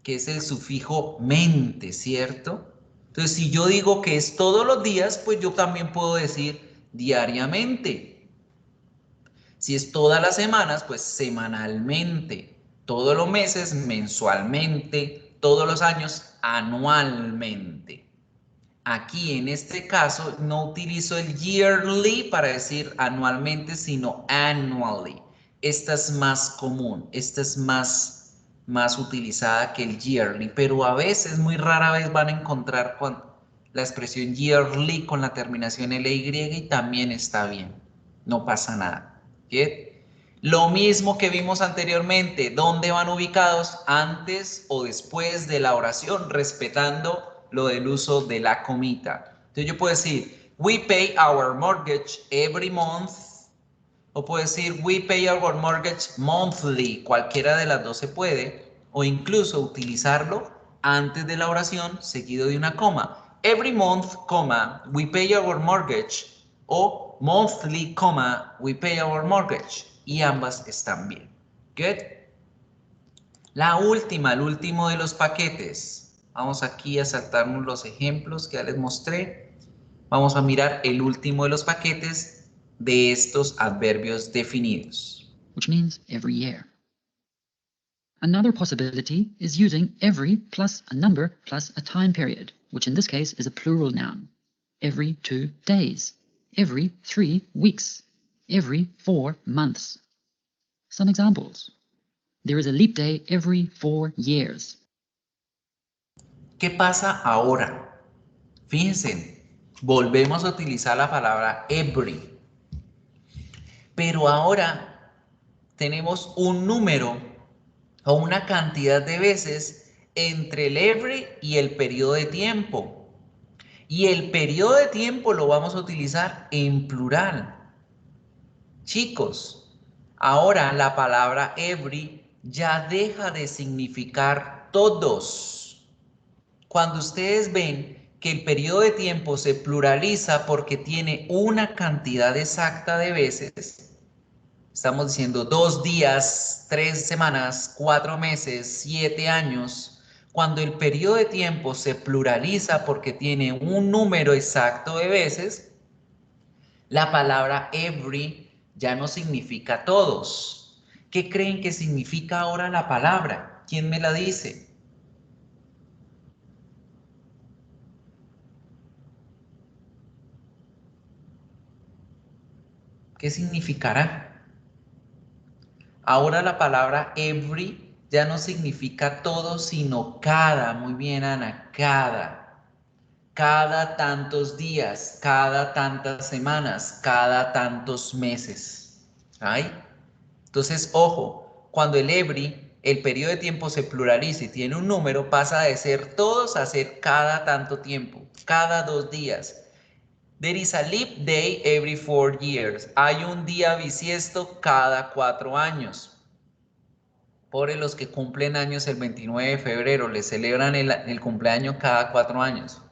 [SPEAKER 1] que es el sufijo mente, ¿cierto? Entonces, si yo digo que es todos los días, pues yo también puedo decir diariamente. Si es todas las semanas, pues semanalmente. Todos los meses, mensualmente. Todos los años, anualmente. Aquí, en este caso, no utilizo el yearly para decir anualmente, sino annually. Esta es más común, esta es más utilizada que el yearly, pero a veces, muy rara vez van a encontrar la expresión yearly con la terminación LY y también está bien, no pasa nada. ¿Bien? Lo mismo que vimos anteriormente, ¿dónde van ubicados? Antes o después de la oración, respetando lo del uso de la comita. Entonces yo puedo decir, we pay our mortgage every month. O puedo decir, we pay our mortgage monthly. Cualquiera de las dos se puede. O incluso utilizarlo antes de la oración, seguido de una coma. Every month, coma, we pay our mortgage. O monthly, coma, we pay our mortgage. Y ambas están bien. Good. La última, el último de los paquetes. Vamos aquí a saltarnos los ejemplos que ya les mostré. Vamos a mirar el último de los paquetes de estos adverbios definidos.
[SPEAKER 3] Which means every year. Another possibility is using every plus a number plus a time period, which in this case is a plural noun. Every 2 days, every 3 weeks, every 4 months. Some examples. There is a leap day every 4 years.
[SPEAKER 1] ¿Qué pasa ahora? Fíjense, volvemos a utilizar la palabra every. Pero ahora tenemos un número o una cantidad de veces entre el every y el periodo de tiempo. Y el periodo de tiempo lo vamos a utilizar en plural. Chicos, ahora la palabra every ya deja de significar todos. Cuando ustedes ven que el periodo de tiempo se pluraliza porque tiene una cantidad exacta de veces, estamos diciendo 2 días, 3 semanas, 4 meses, 7 años. Cuando el periodo de tiempo se pluraliza porque tiene un número exacto de veces, la palabra every ya no significa todos. ¿Qué creen que significa ahora la palabra? ¿Quién me la dice? ¿Qué significará? Ahora la palabra every ya no significa todo, sino cada. Muy bien, Ana, cada. Cada tantos días, cada tantas semanas, cada tantos meses. ¿Ay? Entonces, ojo, cuando el every, el periodo de tiempo se pluraliza y tiene un número, pasa de ser todos a ser cada tanto tiempo, cada 2 días. There is a leap day every 4 years. Hay un día bisiesto cada 4 años. Por los que cumplen años el 29 de febrero, le celebran el cumpleaños cada 4 años.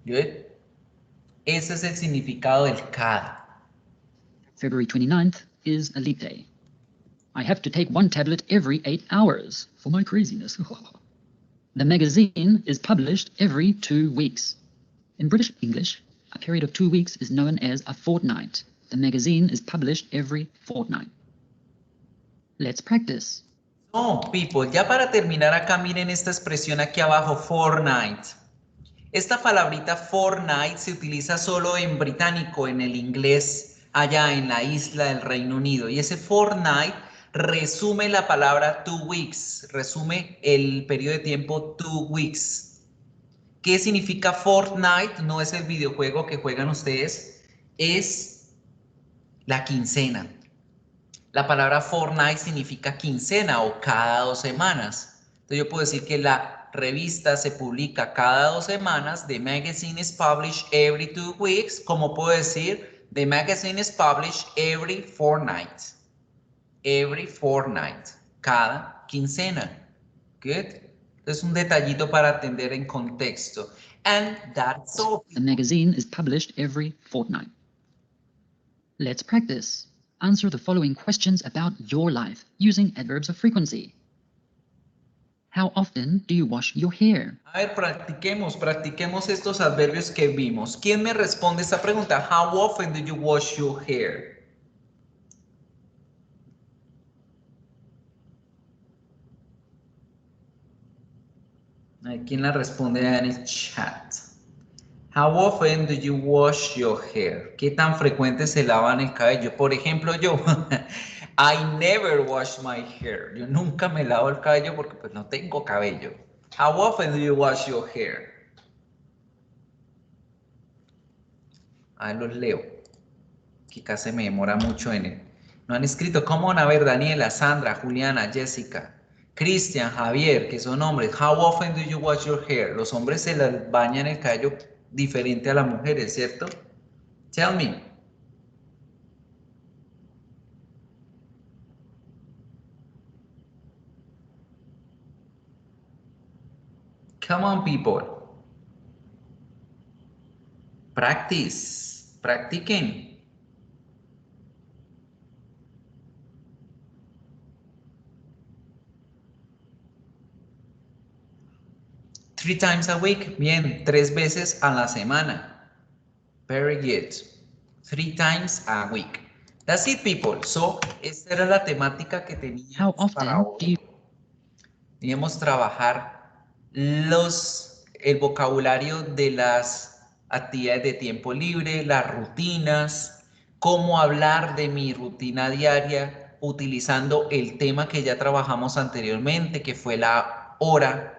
[SPEAKER 1] ¿Good? Ese es el significado del cada.
[SPEAKER 3] February 29th is a leap day. I have to take 1 tablet every 8 hours for my craziness. The magazine is published every 2 weeks. In British English, a period of 2 weeks is known as a fortnight. The magazine is published every fortnight. Let's practice.
[SPEAKER 1] No, people, ya para terminar acá, miren esta expresión aquí abajo, fortnight. Esta palabrita fortnight se utiliza solo en británico, en el inglés, allá en la isla del Reino Unido. Y ese fortnight resume la palabra 2 weeks, resume el periodo de tiempo 2 weeks. ¿Qué significa Fortnite? No es el videojuego que juegan ustedes, es la quincena. La palabra Fortnite significa quincena o cada 2 semanas. Entonces yo puedo decir que la revista se publica cada 2 semanas. The magazine is published every 2 weeks. Como puedo decir, the magazine is published every fortnight. Every fortnight. Cada quincena. Good. Es un detallito para atender en contexto. And that's all.
[SPEAKER 3] The magazine is published every fortnight. Let's practice. Answer the following questions about your life using adverbs of frequency. How often do you wash your hair?
[SPEAKER 1] A ver, practiquemos estos adverbios que vimos. ¿Quién me responde esta pregunta? How often do you wash your hair? ¿Quién la responde en el chat? How often do you wash your hair? ¿Qué tan frecuente se lavan el cabello? Por ejemplo, yo, I never wash my hair. Yo nunca me lavo el cabello porque pues no tengo cabello. How often do you wash your hair? Ahí los leo. Que casi me demora mucho en él. No han escrito. ¿Cómo van a ver? Daniela, Sandra, Juliana, Jessica, Cristian, Javier, que son hombres. How often do you wash your hair? Los hombres se les bañan el cabello diferente a las mujeres, ¿cierto? Tell me. Come on, people. Practice. Practiquen. Three times a week. Bien, 3 veces a la semana. Very good. 3 times a week. That's it, people. So, esta era la temática que teníamos para hoy. Teníamos trabajar el vocabulario de las actividades de tiempo libre, las rutinas, cómo hablar de mi rutina diaria utilizando el tema que ya trabajamos anteriormente, que fue la hora,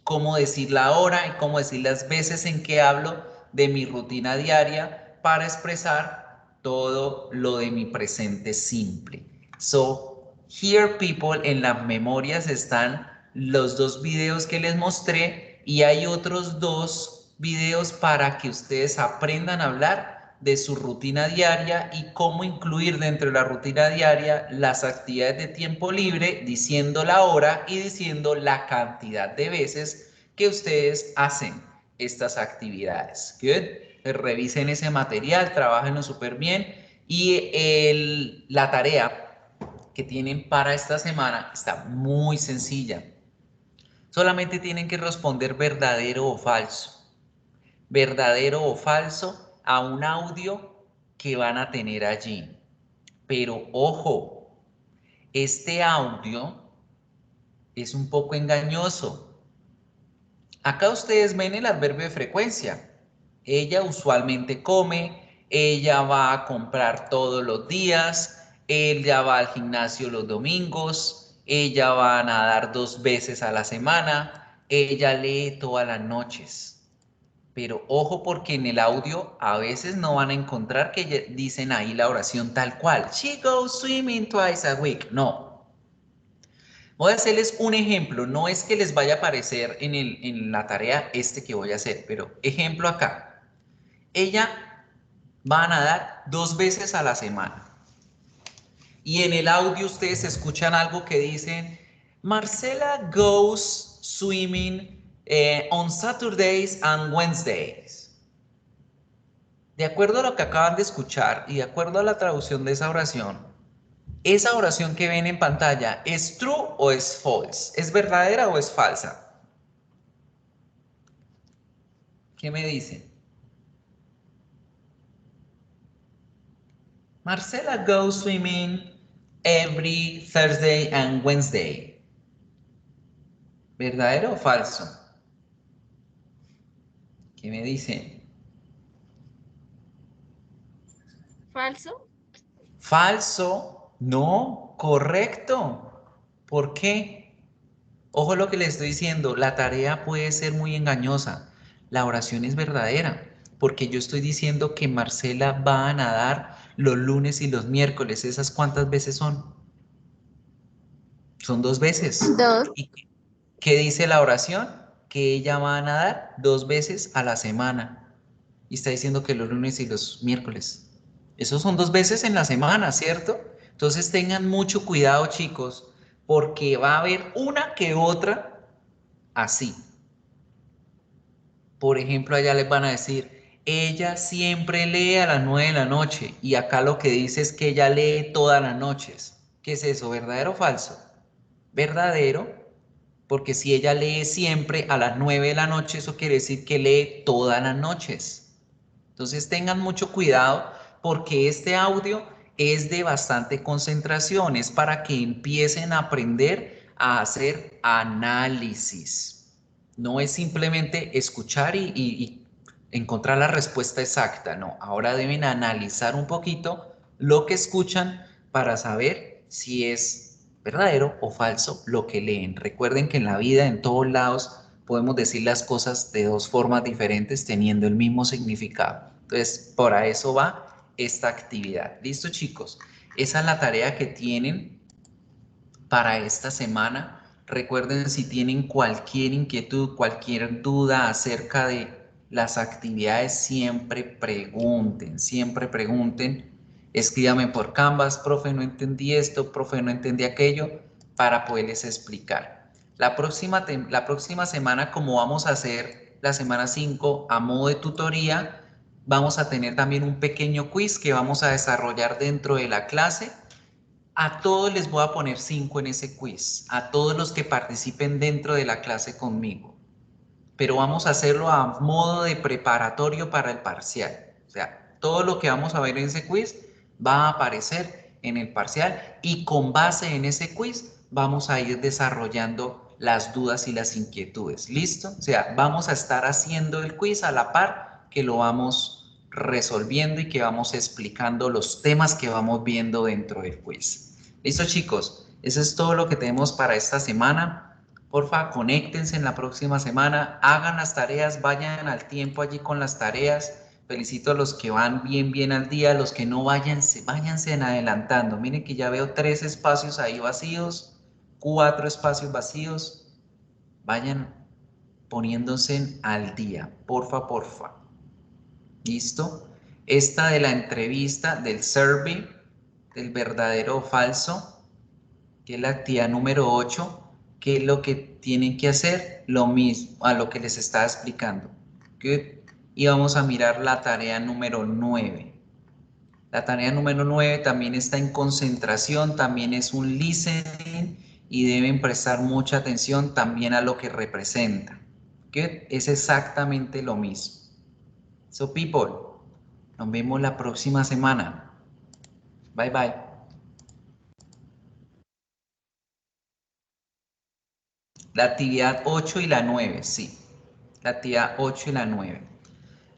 [SPEAKER 1] cómo decir la hora y cómo decir las veces en que hablo de mi rutina diaria para expresar todo lo de mi presente simple. So, here, people, en las memorias están los 2 videos que les mostré y hay otros 2 videos para que ustedes aprendan a hablar de su rutina diaria y cómo incluir dentro de la rutina diaria las actividades de tiempo libre, diciendo la hora y diciendo la cantidad de veces que ustedes hacen estas actividades. Good. Revisen ese material, trabajenlo súper bien y la tarea que tienen para esta semana está muy sencilla. Solamente tienen que responder verdadero o falso. Verdadero o falso a un audio que van a tener allí. Pero ojo, este audio es un poco engañoso. Acá ustedes ven el adverbio de frecuencia. Ella usualmente come, ella va a comprar todos los días, ella va al gimnasio los domingos, ella va a nadar 2 veces a la semana, ella lee todas las noches. Pero ojo porque en el audio a veces no van a encontrar que dicen ahí la oración tal cual. She goes swimming twice a week. No. Voy a hacerles un ejemplo. No es que les vaya a aparecer en la tarea que voy a hacer, pero ejemplo acá. Ella va a nadar 2 veces a la semana. Y en el audio ustedes escuchan algo que dicen, Marcela goes swimming on Saturdays and Wednesdays. De acuerdo a lo que acaban de escuchar y de acuerdo a la traducción de esa oración que ven en pantalla, ¿es true o es false? ¿Es verdadera o es falsa? ¿Qué me dicen? Marcela goes swimming every Thursday and Wednesday. ¿Verdadero o falso? ¿Qué me dicen?
[SPEAKER 2] ¿Falso?
[SPEAKER 1] Falso. No, correcto. ¿Por qué? Ojo lo que les estoy diciendo. La tarea puede ser muy engañosa. La oración es verdadera. Porque yo estoy diciendo que Marcela va a nadar los lunes y los miércoles. ¿Esas cuántas veces son? Son 2 veces.
[SPEAKER 5] 2.
[SPEAKER 1] ¿Y qué dice la oración? Que ella va a nadar 2 veces a la semana. Y está diciendo que los lunes y los miércoles. Esos son 2 veces en la semana, ¿cierto? Entonces tengan mucho cuidado, chicos, porque va a haber una que otra así. Por ejemplo, allá les van a decir, Ella siempre lee a las 9 de la noche y acá lo que dice es que ella lee todas las noches. ¿Qué es eso? ¿Verdadero o falso? Verdadero, porque si ella lee siempre a las 9 de la noche, eso quiere decir que lee todas las noches. Entonces tengan mucho cuidado porque este audio es de bastante concentración, es para que empiecen a aprender a hacer análisis. No es simplemente escuchar y encontrar la respuesta exacta, no. Ahora deben analizar un poquito lo que escuchan para saber si es verdadero o falso lo que leen. Recuerden que en la vida, en todos lados, podemos decir las cosas de dos formas diferentes teniendo el mismo significado. Entonces, por eso va esta actividad. ¿Listo, chicos? Esa es la tarea que tienen para esta semana. Recuerden, si tienen cualquier inquietud, cualquier duda acerca de las actividades, siempre pregunten, escríbame por Canvas, profe, no entendí esto, profe, no entendí aquello, para poderles explicar. La próxima semana, como vamos a hacer la semana 5 a modo de tutoría, vamos a tener también un pequeño quiz que vamos a desarrollar dentro de la clase. A todos les voy a poner 5 en ese quiz, a todos los que participen dentro de la clase conmigo. Pero vamos a hacerlo a modo de preparatorio para el parcial. O sea, todo lo que vamos a ver en ese quiz va a aparecer en el parcial y con base en ese quiz vamos a ir desarrollando las dudas y las inquietudes. ¿Listo? O sea, vamos a estar haciendo el quiz a la par que lo vamos resolviendo y que vamos explicando los temas que vamos viendo dentro del quiz. ¿Listo, chicos? Eso es todo lo que tenemos para esta semana. Porfa, conéctense en la próxima semana, hagan las tareas, vayan al tiempo allí con las tareas. Felicito a los que van bien al día, los que no váyanse adelantando. Miren que ya veo 3 espacios ahí vacíos, 4 espacios vacíos. Vayan poniéndose al día, porfa. ¿Listo? Esta de la entrevista, del survey, del verdadero o falso, que es la actividad número 8, ¿qué es lo que tienen que hacer? Lo mismo a lo que les estaba explicando. Good. Y vamos a mirar la tarea número 9. La tarea número 9 también está en concentración, también es un listening y deben prestar mucha atención también a lo que representa. Good. Es exactamente lo mismo. So people, nos vemos la próxima semana. Bye. La actividad 8 y la 9, sí. La actividad 8 y la 9.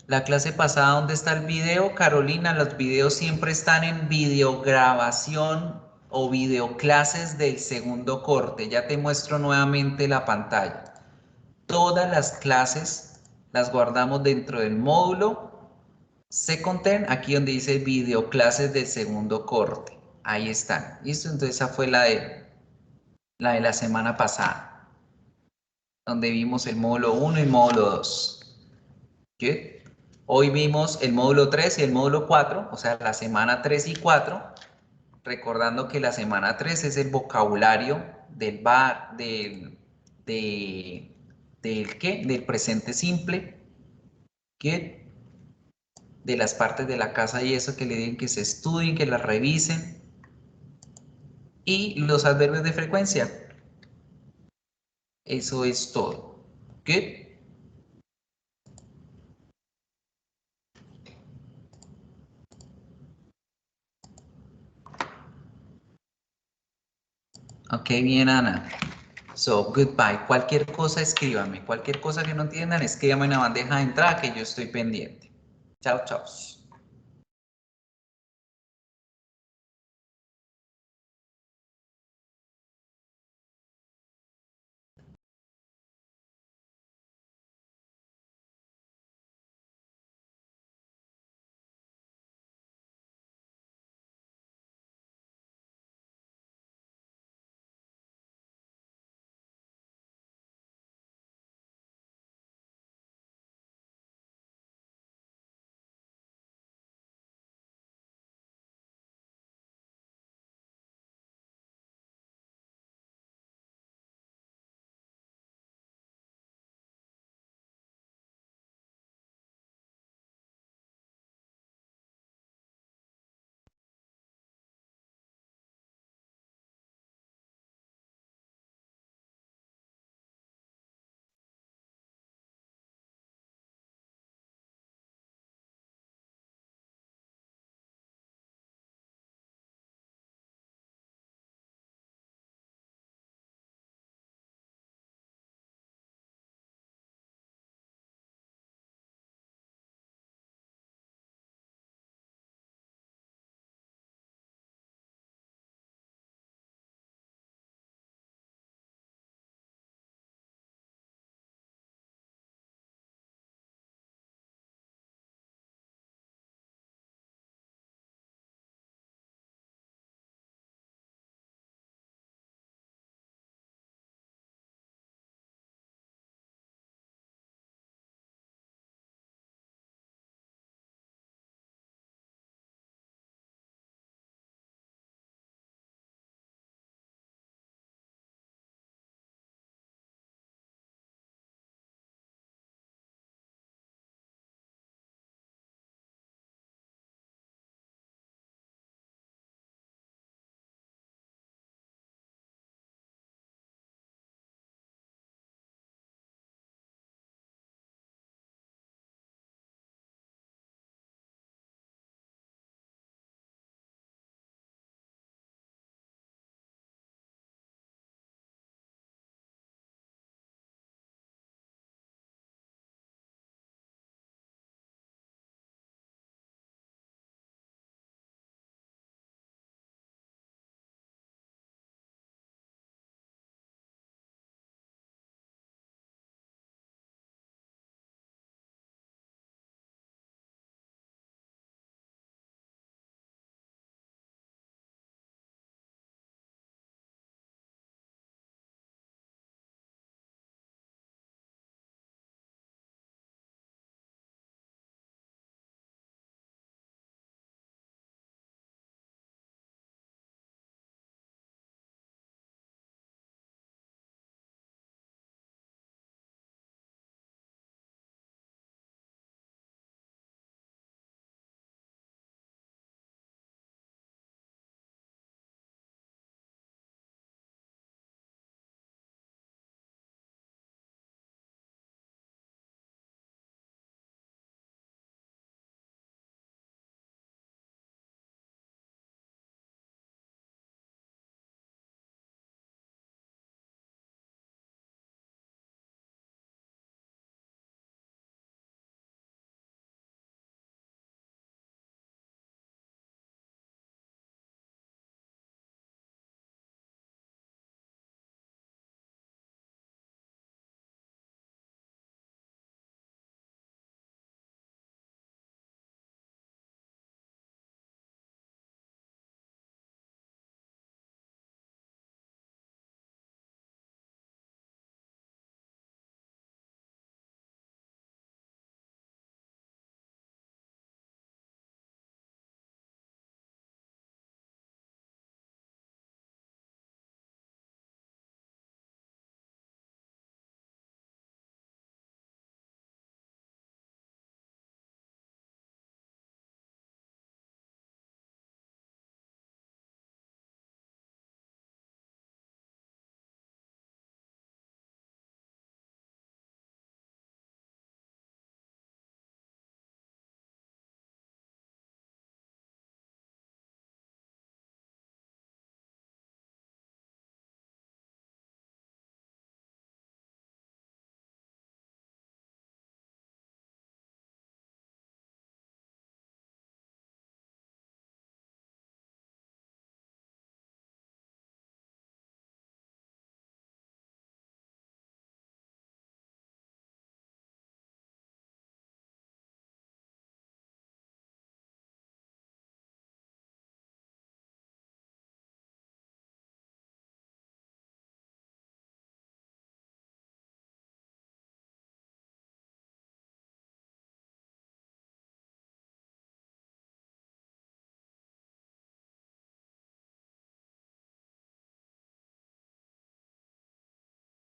[SPEAKER 1] La clase pasada, ¿dónde está el video? Carolina, los videos siempre están en videograbación o videoclases del segundo corte. Ya te muestro nuevamente la pantalla. Todas las clases las guardamos dentro del módulo Second Term, aquí donde dice videoclases del segundo corte. Ahí están. ¿Listo? Entonces esa fue la de la semana pasada, donde vimos el módulo 1 y el módulo 2. ¿Qué? Hoy vimos el módulo 3 y el módulo 4, o sea, la semana 3 y 4, recordando que la semana 3 es el vocabulario del del presente simple, ¿qué? De las partes de la casa y eso que le digan que se estudien, que las revisen, y los adverbios de frecuencia. Eso es todo. ¿Good? Ok, bien, Ana. So, goodbye. Cualquier cosa, escríbame. Cualquier cosa que no entiendan, escríbame en la bandeja de entrada que yo estoy pendiente. Chao.